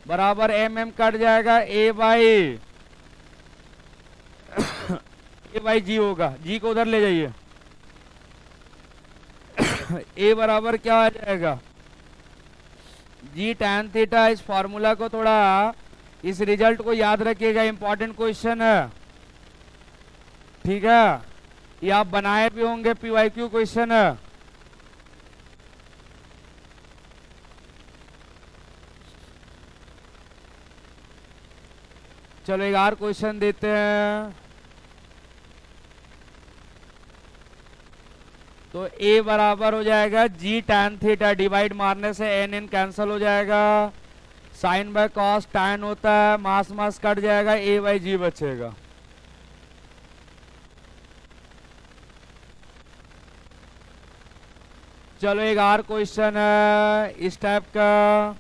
बराबर mm कट जाएगा, a बाई g होगा, g को उधर ले जाइए। a बराबर क्या आ जाएगा, जी tan थीटा। इस फॉर्मूला को थोड़ा, इस रिजल्ट को याद रखिएगा, इंपॉर्टेंट क्वेश्चन है, ठीक है। ये आप बनाए भी होंगे, PYQ क्वेश्चन है। चलो एक और क्वेश्चन देते हैं। तो a बराबर हो जाएगा जी tan थीटा, डिवाइड मारने से n कैंसल हो जाएगा, साइन बाय कॉस tan होता है, मास मास कट जाएगा, a बाई जी बचेगा। चलो एक और क्वेश्चन है इस टाइप का।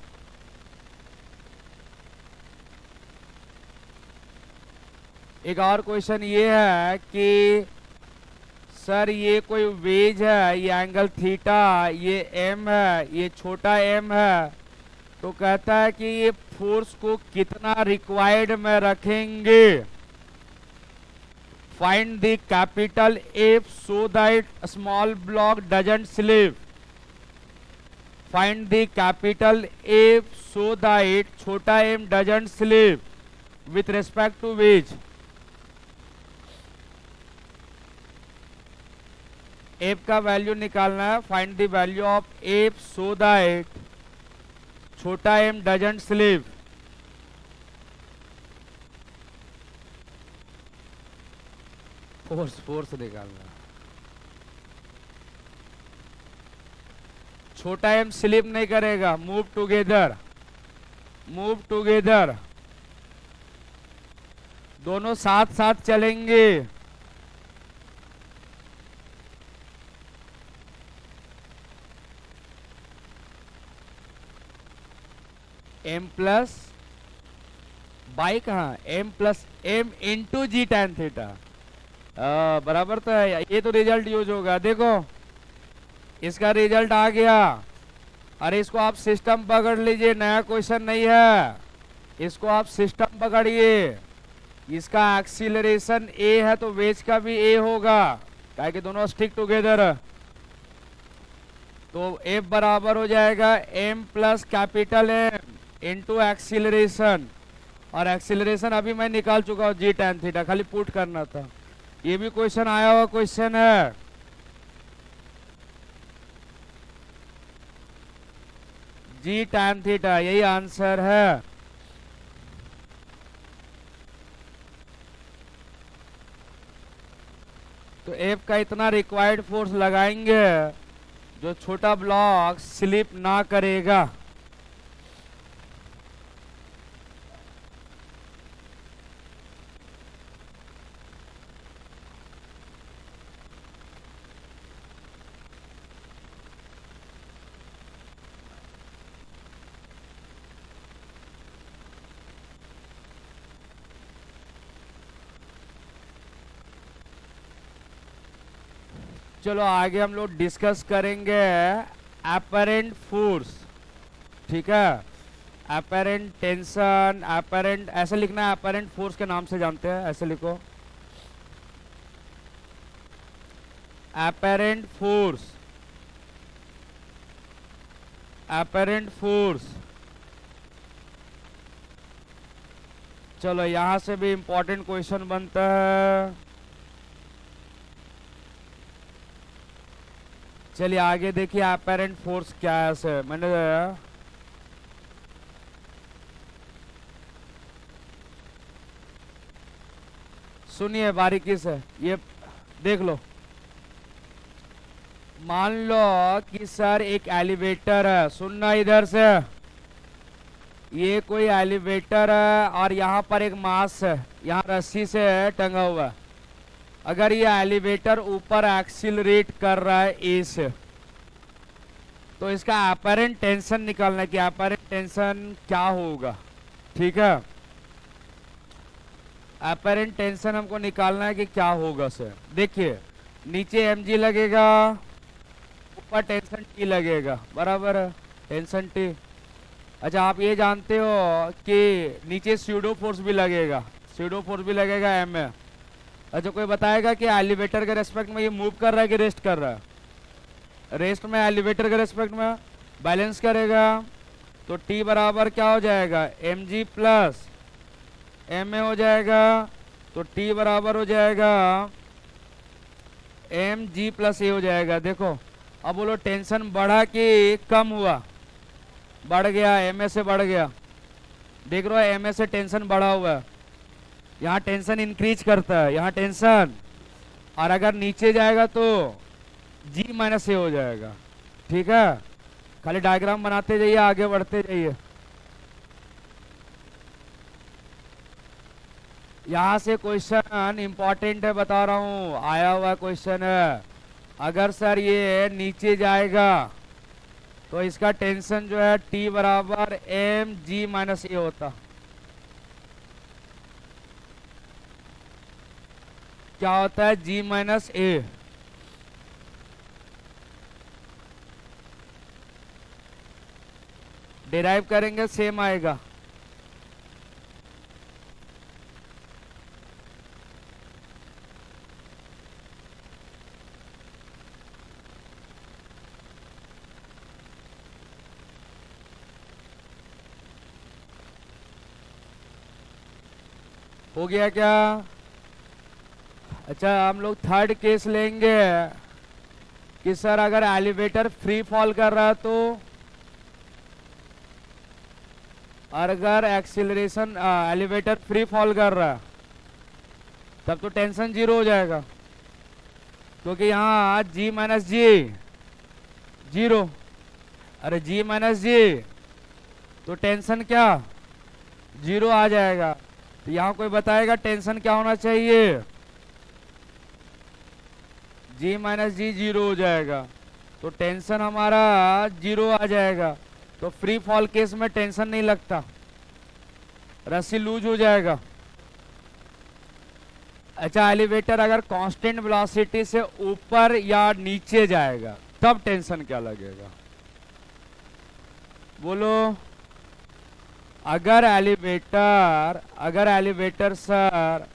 एक और क्वेश्चन ये है कि सर ये कोई वेज है, ये एंगल थीटा, ये m है, ये छोटा m है, तो कहता है कि ये फोर्स को कितना रिक्वायर्ड में रखेंगे। Find the capital F so that small block doesn't slip. Find the capital F so that छोटा m doesn't slip with respect to wedge. F का वैल्यू निकालना है, find the value of F so that छोटा m doesn't slip. Force निकालना, छोटा m slip नहीं करेगा, move together, move together, दोनों साथ साथ चलेंगे। एम प्लस बाई कहाँ, एम प्लस एम इंटू जी tan थीटा, बराबर तो है। ये तो रिजल्ट यूज होगा, देखो इसका रिजल्ट आ गया। अरे इसको आप सिस्टम पकड़ लीजिए, नया क्वेश्चन नहीं है, इसको आप सिस्टम पकड़िए। इसका एक्सीलरेशन ए है तो वेज का भी ए होगा, क्या कि दोनों स्टिक टुगेदर। तो एफ बराबर हो जाएगा M plus capital M into acceleration, और एक्सीलरेशन अभी मैं निकाल चुका हूँ जी tan थीटा, खाली पुट करना था। ये भी क्वेश्चन आया हुआ क्वेश्चन है। जी tan थीटा यही आंसर है। तो एफ का इतना रिक्वायर्ड फोर्स लगाएंगे जो छोटा ब्लॉक स्लिप ना करेगा। चलो आगे हम लोग डिस्कस करेंगे अपरेंट फोर्स, ठीक है। अपरेंट टेंशन, अपरेंट ऐसे लिखना है, अपरेंट फोर्स के नाम से जानते हैं, ऐसे लिखो अपरेंट फोर्स, अपरेंट फोर्स। चलो यहां से भी इंपॉर्टेंट क्वेश्चन बनता है। चलिए आगे देखिए अपरेंट फोर्स क्या है। ऐसे मैंने सुनिए बारीकी से, ये देख लो। मान लो कि सर एक एलिवेटर है, सुनना इधर से, ये कोई एलिवेटर है और यहाँ पर एक मास है, यहाँ रस्सी से टंगा हुआ है। अगर ये एलिवेटर ऊपर एक्सीलरेट कर रहा है ए से, तो इसका अपरेंट टेंशन निकालना है कि अपरेंट टेंशन क्या होगा, ठीक है। अपरेंट टेंशन हमको निकालना है कि क्या होगा सर। देखिए नीचे mg लगेगा, ऊपर टेंशन टी लगेगा, बराबर है, टेंशन टी। अच्छा आप ये जानते हो कि नीचे स्यूडो फोर्स भी लगेगा, स्यूडो फोर्स भी लगेगा एम में। अच्छा कोई बताएगा कि एलिवेटर के रेस्पेक्ट में ये मूव कर रहा है कि रेस्ट कर रहा है? रेस्ट में, एलिवेटर के रेस्पेक्ट में बैलेंस करेगा। तो टी बराबर क्या हो जाएगा, M G plus M A हो जाएगा। तो टी बराबर हो जाएगा एम जी प्लस ए हो जाएगा। देखो अब बोलो टेंशन बढ़ा कि कम हुआ? बढ़ गया, एम ए से बढ़ गया। देख रहे हो एम ए से टेंशन बढ़ा हुआ है, यहाँ टेंशन इंक्रीज करता है, यहाँ टेंशन, और अगर नीचे जाएगा तो जी माइनस ए हो जाएगा, ठीक है। खाली डायग्राम बनाते जाइए, आगे बढ़ते जाइए। यहाँ से क्वेश्चन इंपॉर्टेंट है, बता रहा हूँ, आया हुआ क्वेश्चन है। अगर सर ये नीचे जाएगा तो इसका टेंशन जो है टी बराबर एम जी माइनस ए होता। क्या होता है, जी माइनस ए। डिराइव करेंगे सेम आएगा। हो गया क्या? अच्छा हम लोग थर्ड केस लेंगे कि सर अगर एलिवेटर फ्री फॉल कर रहा है तो, और अगर एक्सीलरेशन एलिवेटर फ्री फॉल कर रहा है तब तो टेंशन जीरो हो जाएगा, क्योंकि यहाँ जी माइनस जी जीरो, अरे जी माइनस जी तो टेंशन क्या जीरो आ जाएगा। तो यहाँ कोई बताएगा टेंशन क्या होना चाहिए? जी माइनस जी जीरो हो जाएगा, तो टेंशन हमारा जीरो आ जाएगा। तो फ्री फॉल केस में टेंशन नहीं लगता, रस्सी लूज हो जाएगा। अच्छा, एलिवेटर अगर कांस्टेंट वेलोसिटी से ऊपर या नीचे जाएगा तब टेंशन क्या लगेगा? बोलो। अगर एलिवेटर सर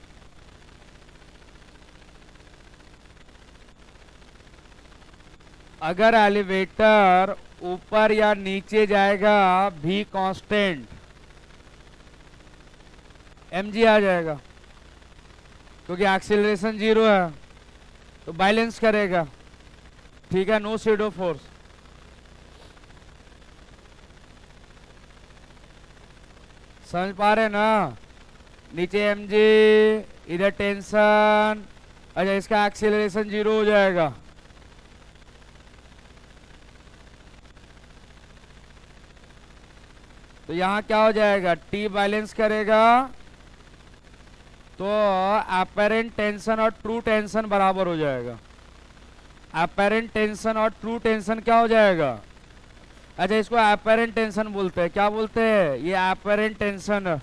अगर एलिवेटर ऊपर या नीचे जाएगा भी कांस्टेंट, mg आ जाएगा, क्योंकि एक्सीलरेशन जीरो है तो बैलेंस करेगा। ठीक है, नो शेडो फोर्स। समझ पा रहे ना? नीचे mg, इधर टेंशन। अच्छा, इसका एक्सीलरेशन जीरो हो जाएगा। तो यहाँ क्या हो जाएगा? T बैलेंस करेगा तो अपरेंट टेंशन और ट्रू टेंशन बराबर हो जाएगा। अपरेंट टेंशन और ट्रू टेंशन क्या हो जाएगा? अच्छा, इसको अपरेंट टेंशन बोलते हैं। क्या बोलते हैं? ये अपरेंट टेंशन।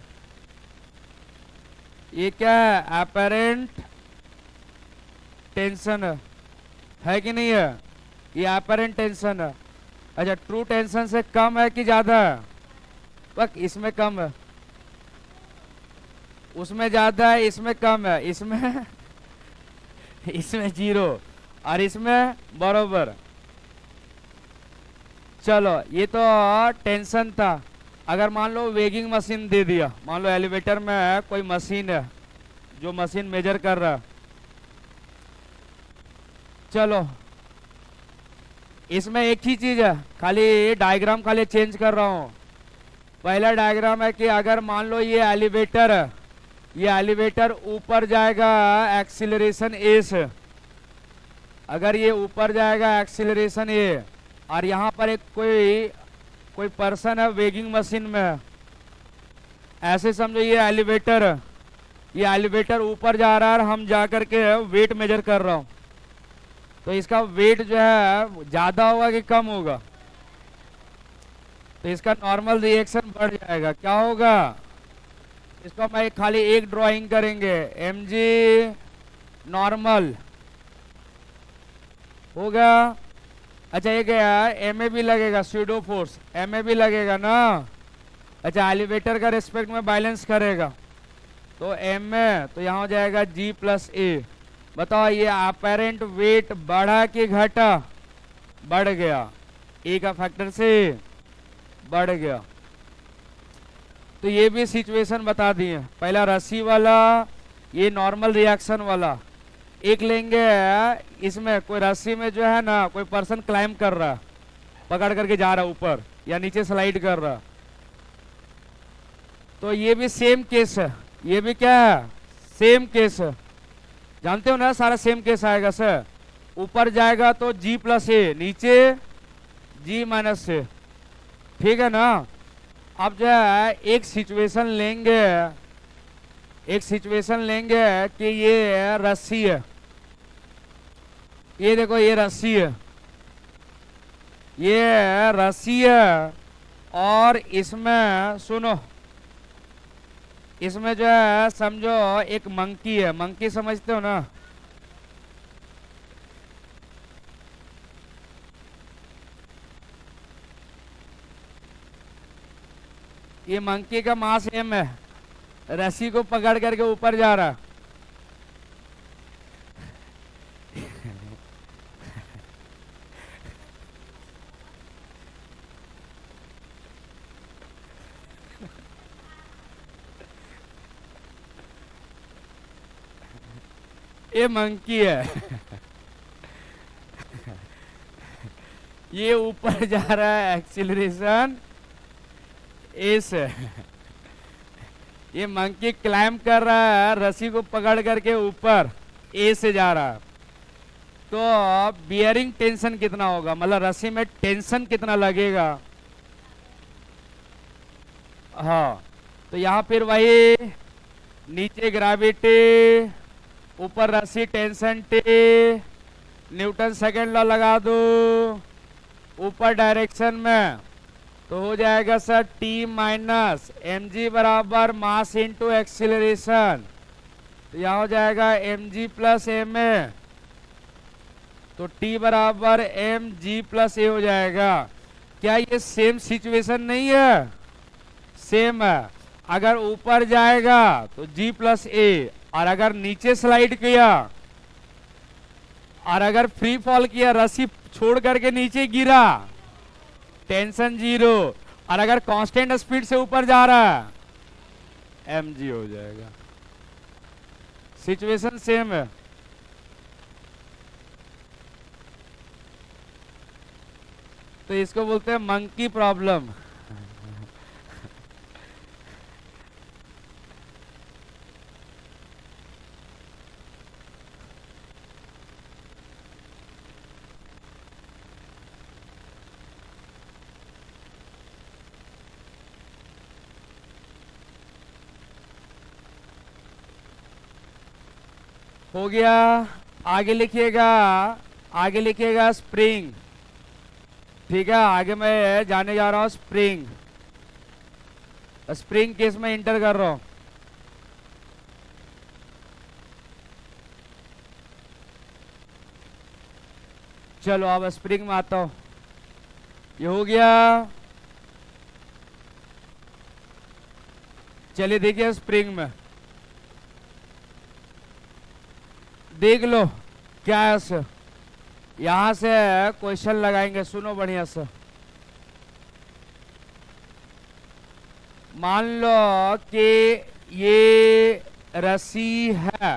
ये क्या है? अपरेंट टेंशन है कि नहीं है? ये अपरेंट टेंशन है। अच्छा, ट्रू टेंशन से कम है कि ज्यादा है? बस इसमें कम है, उसमें ज्यादा है, इसमें कम है, इसमें इसमें जीरो और इसमें बराबर। चलो, ये तो टेंशन था। अगर मान लो वेगिंग मशीन दे दिया, मान लो एलिवेटर में कोई मशीन है जो मशीन मेजर कर रहा है। चलो, इसमें एक ही चीज है, खाली डायग्राम खाली चेंज कर रहा हूं। पहला डायग्राम है कि अगर मान लो ये एलिवेटर है, ये एलिवेटर ऊपर जाएगा एक्सीलरेशन ए से। अगर ये ऊपर जाएगा एक्सीलरेशन ए और यहाँ पर एक कोई पर्सन है वेगिंग मशीन में है, ऐसे समझो ये एलिवेटर है, ये एलिवेटर ऊपर जा रहा है और हम जा करके वेट मेजर कर रहा हूँ। तो इसका वेट जो है ज्यादा होगा कि कम होगा? तो इसका नॉर्मल रिएक्शन बढ़ जाएगा। क्या होगा? इसको मैं खाली एक ड्राइंग करेंगे, mg नॉर्मल होगा। अच्छा, ये क्या? ma भी लगेगा, स्यूडो फोर्स ma भी लगेगा ना। अच्छा, एलिवेटर का रिस्पेक्ट में बैलेंस करेगा तो ma, तो यहाँ हो जाएगा g प्लस ए। बताओ, ये अपेरेंट वेट बढ़ा कि घटा? बढ़ गया, ए का फैक्टर से बढ़ गया। तो ये भी सिचुएशन बता दिए। पहला रस्सी वाला, ये नॉर्मल रिएक्शन वाला। एक लेंगे, इसमें कोई रस्सी में जो है ना कोई पर्सन क्लाइंब कर रहा, पकड़ करके जा रहा ऊपर या नीचे स्लाइड कर रहा, तो ये भी सेम केस है। ये भी क्या है? सेम केस है। जानते हो ना, सारा सेम केस आएगा सर। ऊपर जाएगा तो जी प्लस ए, नीचे जी माइनस ए। ठीक है ना? अब जो है एक सिचुएशन लेंगे कि ये रस्सी है, ये देखो ये रस्सी है, ये रस्सी है और इसमें सुनो, इसमें जो है समझो एक मंकी है। मंकी समझते हो ना? ये मंकी का मास m है, रस्सी को पकड़ करके ऊपर जा रहा। ये मंकी है ये ऊपर जा रहा है एक्सीलरेशन ए से। ये मंकी क्लाइंब कर रहा है, रस्सी को पकड़ करके ऊपर ए से जा रहा है। तो बियरिंग टेंशन कितना होगा, मतलब रस्सी में टेंशन कितना लगेगा? हाँ, तो यहाँ फिर वही नीचे ग्रेविटी, ऊपर रस्सी, tension T, Newton second law लगा दो। ऊपर डायरेक्शन में तो हो जाएगा sir T minus M G बराबर मास इंटू एक्सीलरेशन। तो यहाँ हो जाएगा M G plus M A, तो टी बराबर एम जी प्लस ए हो जाएगा। क्या ये सेम सिचुएशन नहीं है? सेम है। अगर ऊपर जाएगा तो जी प्लस ए, और अगर नीचे स्लाइड किया और अगर फ्री फॉल किया, रस्सी छोड़ करके नीचे गिरा, टेंशन जीरो, और अगर कांस्टेंट स्पीड से ऊपर जा रहा है एम जी हो जाएगा। सिचुएशन सेम है। तो इसको बोलते हैं मंकी प्रॉब्लम। हो गया। आगे लिखिएगा, आगे लिखिएगा स्प्रिंग। ठीक है, आगे मैं जाने जा रहा हूं स्प्रिंग। स्प्रिंग केस में इंटर कर रहा हूं। चलो अब स्प्रिंग में आता हूं। ये हो गया। चलिए देखिए स्प्रिंग में, देख लो क्या है सर। यहां से क्वेश्चन लगाएंगे, सुनो बढ़िया से। मान लो कि ये रस्सी है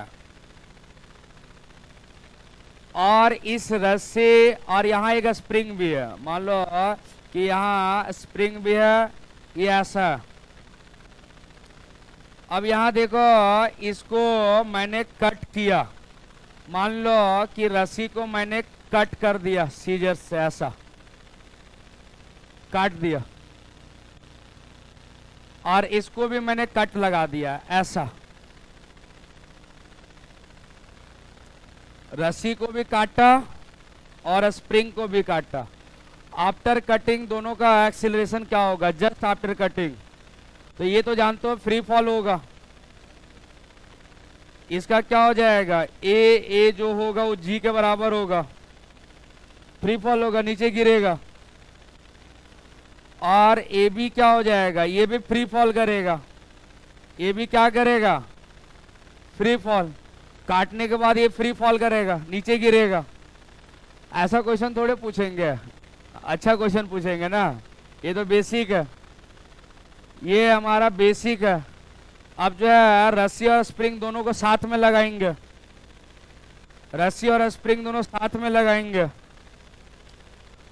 और इस रस्सी, और यहाँ एक स्प्रिंग भी है। मान लो कि यहाँ स्प्रिंग भी है, ये ऐसा। अब यहाँ देखो, इसको मैंने कट किया। मान लो कि रस्सी को मैंने कट कर दिया सीजर से, ऐसा काट दिया, और इसको भी मैंने कट लगा दिया ऐसा। रस्सी को भी काटा और स्प्रिंग को भी काटा। आफ्टर कटिंग दोनों का एक्सीलरेशन क्या होगा? Just after cutting. तो ये तो जानते हो फ्री फॉल होगा। इसका क्या हो जाएगा? ए जो होगा वो जी के बराबर होगा, फ्री फॉल होगा, नीचे गिरेगा। और ए बी क्या हो जाएगा? ये भी फ्री फॉल करेगा। ये भी क्या करेगा? Free fall. काटने के बाद ये फ्री फॉल करेगा, नीचे गिरेगा। ऐसा क्वेश्चन थोड़े पूछेंगे, अच्छा क्वेश्चन पूछेंगे ना। ये तो बेसिक है, ये हमारा बेसिक है। अब जो है रस्सी और स्प्रिंग दोनों को साथ में लगाएंगे, रस्सी और स्प्रिंग दोनों साथ में लगाएंगे।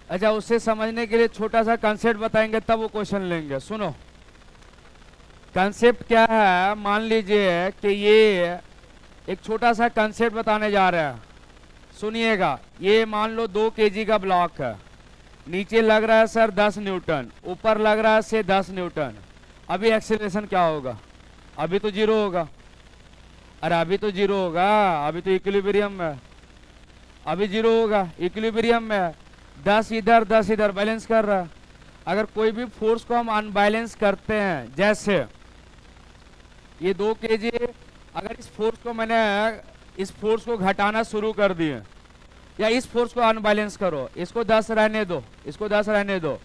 अच्छा, उससे समझने के लिए छोटा सा कंसेप्ट बताएंगे, तब वो क्वेश्चन लेंगे। सुनो कंसेप्ट क्या है। मान लीजिए कि ये एक छोटा सा कंसेप्ट बताने जा रहे हैं, सुनिएगा। ये मान लो 2 kg का ब्लॉक है, नीचे लग रहा है सर 10 न्यूटन, ऊपर लग रहा है से 10 न्यूटन। अभी एक्सीलरेशन क्या होगा? अभी तो जीरो होगा। अरे अभी तो जीरो होगा, अभी तो इक्विलिब्रियम में, अभी जीरो होगा, इक्विलिब्रियम में। 10 इधर 10 इधर बैलेंस कर रहा है। अगर कोई भी फोर्स को हम अनबैलेंस करते हैं, जैसे ये 2 kg, अगर इस फोर्स को मैंने इस फोर्स को घटाना शुरू कर दिए, या इस फोर्स को अनबैलेंस करो, इसको 10 रहने दो, इसको 10 रहने दो।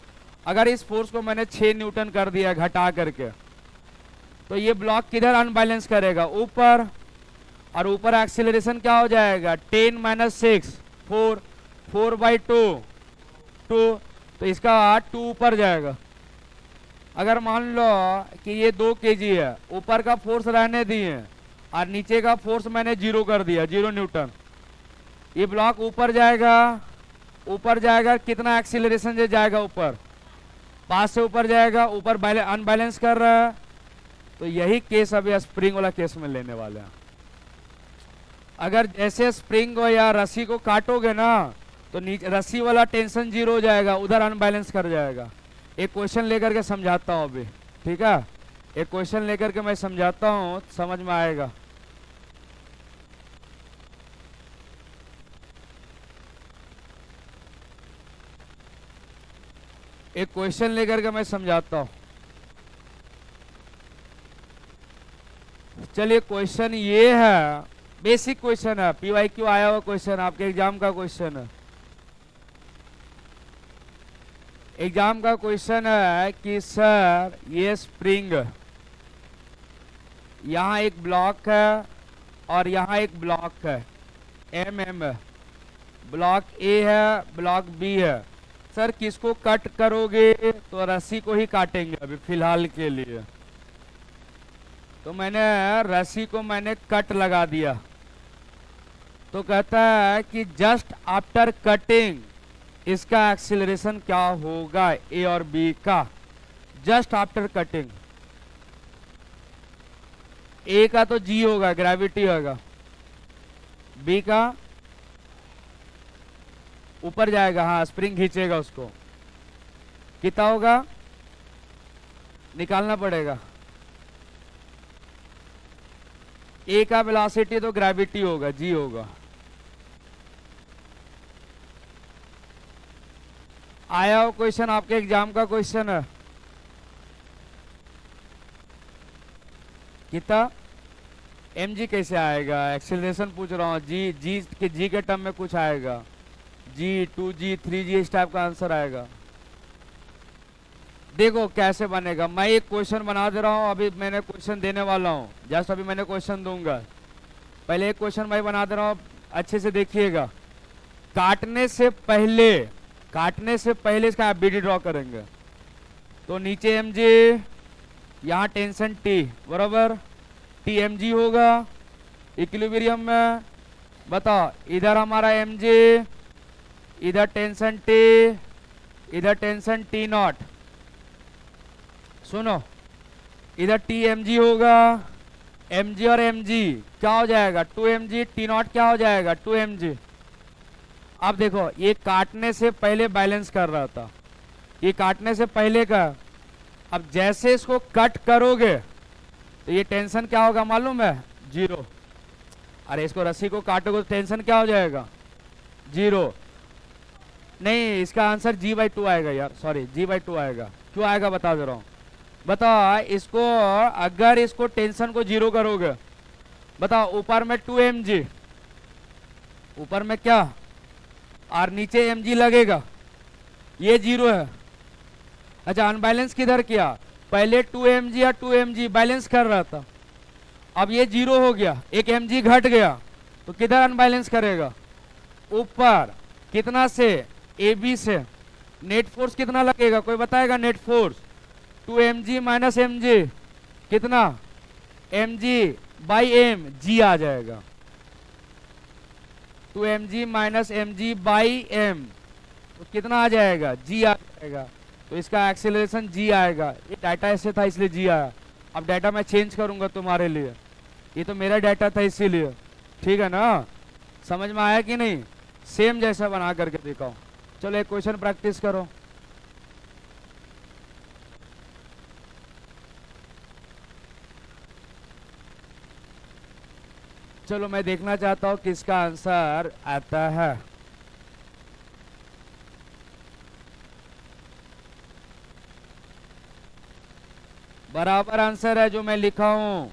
अगर इस फोर्स को मैंने 6 न्यूटन कर दिया घटा करके, तो ये ब्लॉक किधर अनबैलेंस करेगा? ऊपर। और ऊपर एक्सीलरेशन क्या हो जाएगा? 10 - 6 4 4/2 2, तो इसका 2 ऊपर जाएगा। अगर मान लो कि ये 2 kg है, ऊपर का फोर्स रहने दिए और नीचे का फोर्स मैंने 0 कर दिया, 0 न्यूटन। ये ब्लॉक ऊपर जाएगा, ऊपर जाएगा। कितना एक्सीलरेशन से जाएगा? ऊपर, 5 से ऊपर जाएगा। ऊपर अनबैलेंस कर रहा है। तो यही केस अभी स्प्रिंग वाला केस में लेने वाले हैं। अगर जैसे स्प्रिंग को या रस्सी को काटोगे ना, तो नीचे रस्सी वाला टेंशन 0 हो जाएगा, उधर अनबैलेंस कर जाएगा। एक क्वेश्चन लेकर के समझाता हूं अभी, ठीक है? एक क्वेश्चन लेकर के मैं समझाता हूँ, समझ में आएगा। एक क्वेश्चन लेकर के मैं समझाता हूँ। चलिए क्वेश्चन ये है, बेसिक क्वेश्चन है, पीवाईक्यू आया हुआ क्वेश्चन, आपके एग्जाम का क्वेश्चन है। एग्जाम का क्वेश्चन है कि सर ये स्प्रिंग, यहाँ एक ब्लॉक है और यहाँ एक ब्लॉक है, एम है, ब्लॉक ए है, ब्लॉक बी है। सर किसको कट करोगे? तो रस्सी को ही काटेंगे अभी फिलहाल के लिए। तो मैंने रस्सी को मैंने कट लगा दिया। तो कहता है कि जस्ट आफ्टर कटिंग इसका एक्सीलरेशन क्या होगा, ए और बी का, जस्ट आफ्टर कटिंग। ए का तो जी होगा, ग्रेविटी होगा, बी का ऊपर जाएगा, हाँ स्प्रिंग खींचेगा उसको, कितना होगा निकालना पड़ेगा। ए का वेलोसिटी तो ग्रेविटी होगा, जी होगा। आया हो क्वेश्चन, आपके एग्जाम का क्वेश्चन है। कितना mg कैसे आएगा? एक्सीलरेशन पूछ रहा हूँ, जी के टर्म में कुछ आएगा, जी 2g 3g इस टाइप का आंसर आएगा। देखो कैसे बनेगा, मैं एक क्वेश्चन बना दे रहा हूँ, अभी मैंने क्वेश्चन देने वाला हूँ, जस्ट अभी मैंने क्वेश्चन दूंगा। पहले एक क्वेश्चन मैं बना दे रहा हूँ, अच्छे से देखिएगा। काटने से पहले इसका एबीडी ड्रॉ करेंगे। तो नीचे mg, यहाँ टेंशन t बराबर, टी mg होगा इक्विलिब्रियम में। बताओ इधर हमारा mg, इधर टेंशन t, इधर टेंशन t नॉट। सुनो इधर टी mg होगा, mg और mg क्या हो जाएगा 2mg, टी नॉट क्या हो जाएगा 2mg। अब देखो ये काटने से पहले बैलेंस कर रहा था, ये काटने से पहले का। अब जैसे इसको कट करोगे तो ये टेंशन क्या होगा मालूम है, 0। अरे इसको रस्सी को काटोगे तो टेंशन क्या हो जाएगा 0। नहीं इसका आंसर g/2 आएगा यार, सॉरी g/2 आएगा। क्यों आएगा बता दे रहा हूँ। बताओ इसको, अगर इसको टेंशन को 0 करोगे, बताओ ऊपर में 2mg, ऊपर में क्या और नीचे mg लगेगा, ये 0 है। अच्छा अनबैलेंस किधर किया, पहले 2mg या 2mg बैलेंस कर रहा था, अब ये 0 हो गया, एक mg घट गया, तो किधर अनबैलेंस करेगा ऊपर। कितना से, AB से। नेट फोर्स कितना लगेगा कोई बताएगा net force, 2mg minus mg कितना, mg/m, g आ जाएगा, 2mg माइनस mg/m तो कितना आ जाएगा, g आ जाएगा। तो इसका एक्सेलरेशन g आएगा। ये डाटा ऐसे था इसलिए g आया। अब डाटा मैं चेंज करूंगा तुम्हारे लिए, ये तो मेरा डाटा था इसीलिए, ठीक है ना। समझ में आया कि नहीं, सेम जैसा बना करके दिखाओ। चलो एक क्वेश्चन प्रैक्टिस करो। चलो मैं देखना चाहता हूं किसका आंसर आता है। बराबर आंसर है जो मैं लिखा हूं।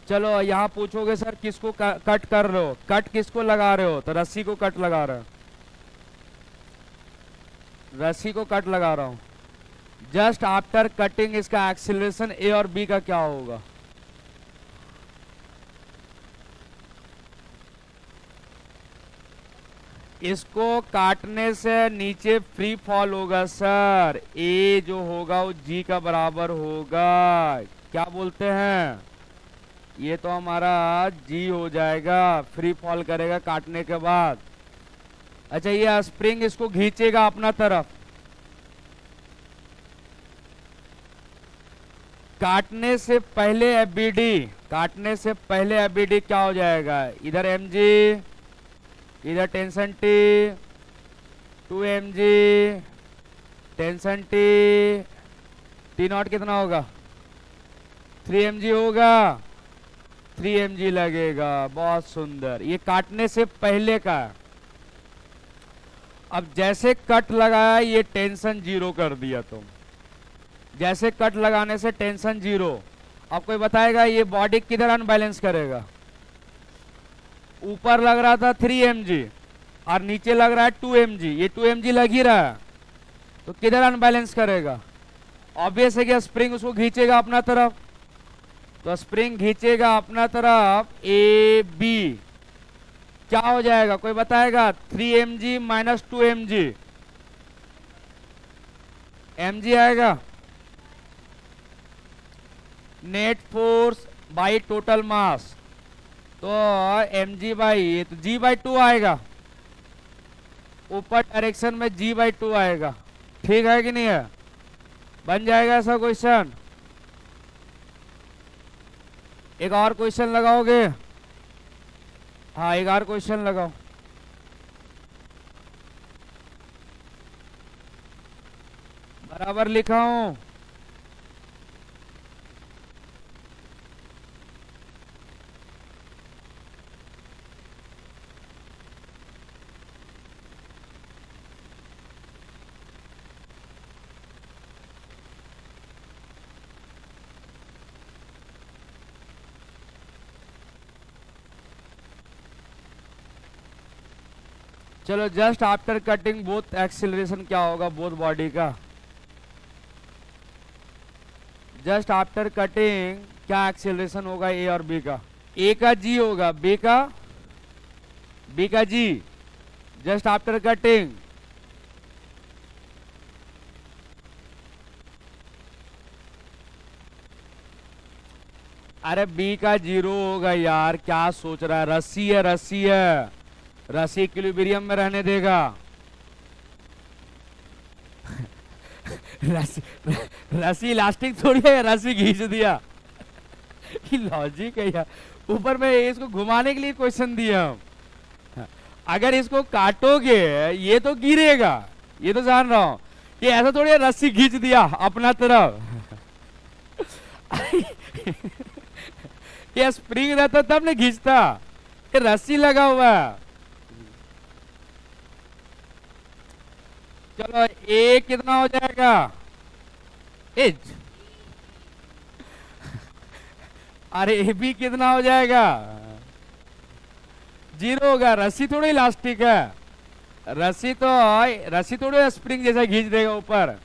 चलो यहाँ पूछोगे सर किसको कट कर रहे हो, कट किसको लगा रहे हो, तो रस्सी को कट लगा रहे हो, रस्सी को कट लगा रहा हूं। जस्ट आफ्टर कटिंग इसका एक्सीलरेशन ए और बी का क्या होगा। इसको काटने से नीचे फ्री फॉल होगा सर, ए जो होगा वो जी का बराबर होगा। क्या बोलते हैं, ये तो हमारा जी हो जाएगा, फ्री फॉल करेगा काटने के बाद। अच्छा ये स्प्रिंग इसको खींचेगा अपना तरफ, काटने से पहले एबीडी, काटने से पहले एबीडी क्या हो जाएगा, इधर mg, इधर tension t, 2mg tension t, T not कितना होगा? 3 mg होगा, 3 mg लगेगा। बहुत सुंदर, ये काटने से पहले का है। अब जैसे कट लगाया ये टेंशन जीरो कर दिया तुम, जैसे कट लगाने से टेंशन जीरो। अब कोई बताएगा ये बॉडी किधर अनबैलेंस करेगा? ऊपर लग रहा था 3 mg और नीचे लग रहा है 2 mg, ये 2 mg लग ही रहा है, तो किधर अनबैलेंस करेगा? ऑब्वियस है कि स्प्रिंग उसको खींचेगा अपना तरफ, तो स्प्रिंग खींचेगा अपना तरफ ए बी। क्या हो जाएगा कोई बताएगा? 3 mg माइनस 2 mg, mg आएगा। Net force by total mass, तो mg बाई ये तो g/2 आएगा, ऊपर डायरेक्शन में g/2 आएगा। ठीक है कि नहीं है? बन जाएगा ऐसा क्वेश्चन। एक और क्वेश्चन लगाओगे? हाँ एक और क्वेश्चन लगाओ। बराबर लिखा हूं। चलो, just after cutting both acceleration क्या होगा बोथ बॉडी का? जस्ट आफ्टर कटिंग क्या एक्सीलरेशन होगा ए और बी का? ए का जी होगा, बी का जी। जस्ट आफ्टर कटिंग अरे बी का जीरो होगा यार, क्या सोच रहा है? रस्सी है, रस्सी है, रस्सी इक्विलिब्रियम में रहने देगा। रस्सी रस्सी इलास्टिक थोड़ी है, रस्सी खींच दिया। लॉजिक है यार। ऊपर में इसको घुमाने के लिए क्वेश्चन दिया हम। अगर इसको काटोगे ये तो गिरेगा, ये तो जान रहा हूं। ये ऐसा थोड़ी है रस्सी खींच दिया अपना तरफ। ये स्प्रिंग रहता तब नहीं खींचता, ये रस्सी लगा हुआ है। चलो ए कितना हो जाएगा? एज अरे ए बी कितना हो जाएगा? जीरो होगा। रस्सी थोड़ी इलास्टिक है, रस्सी थोड़ी स्प्रिंग जैसा खींच देगा ऊपर।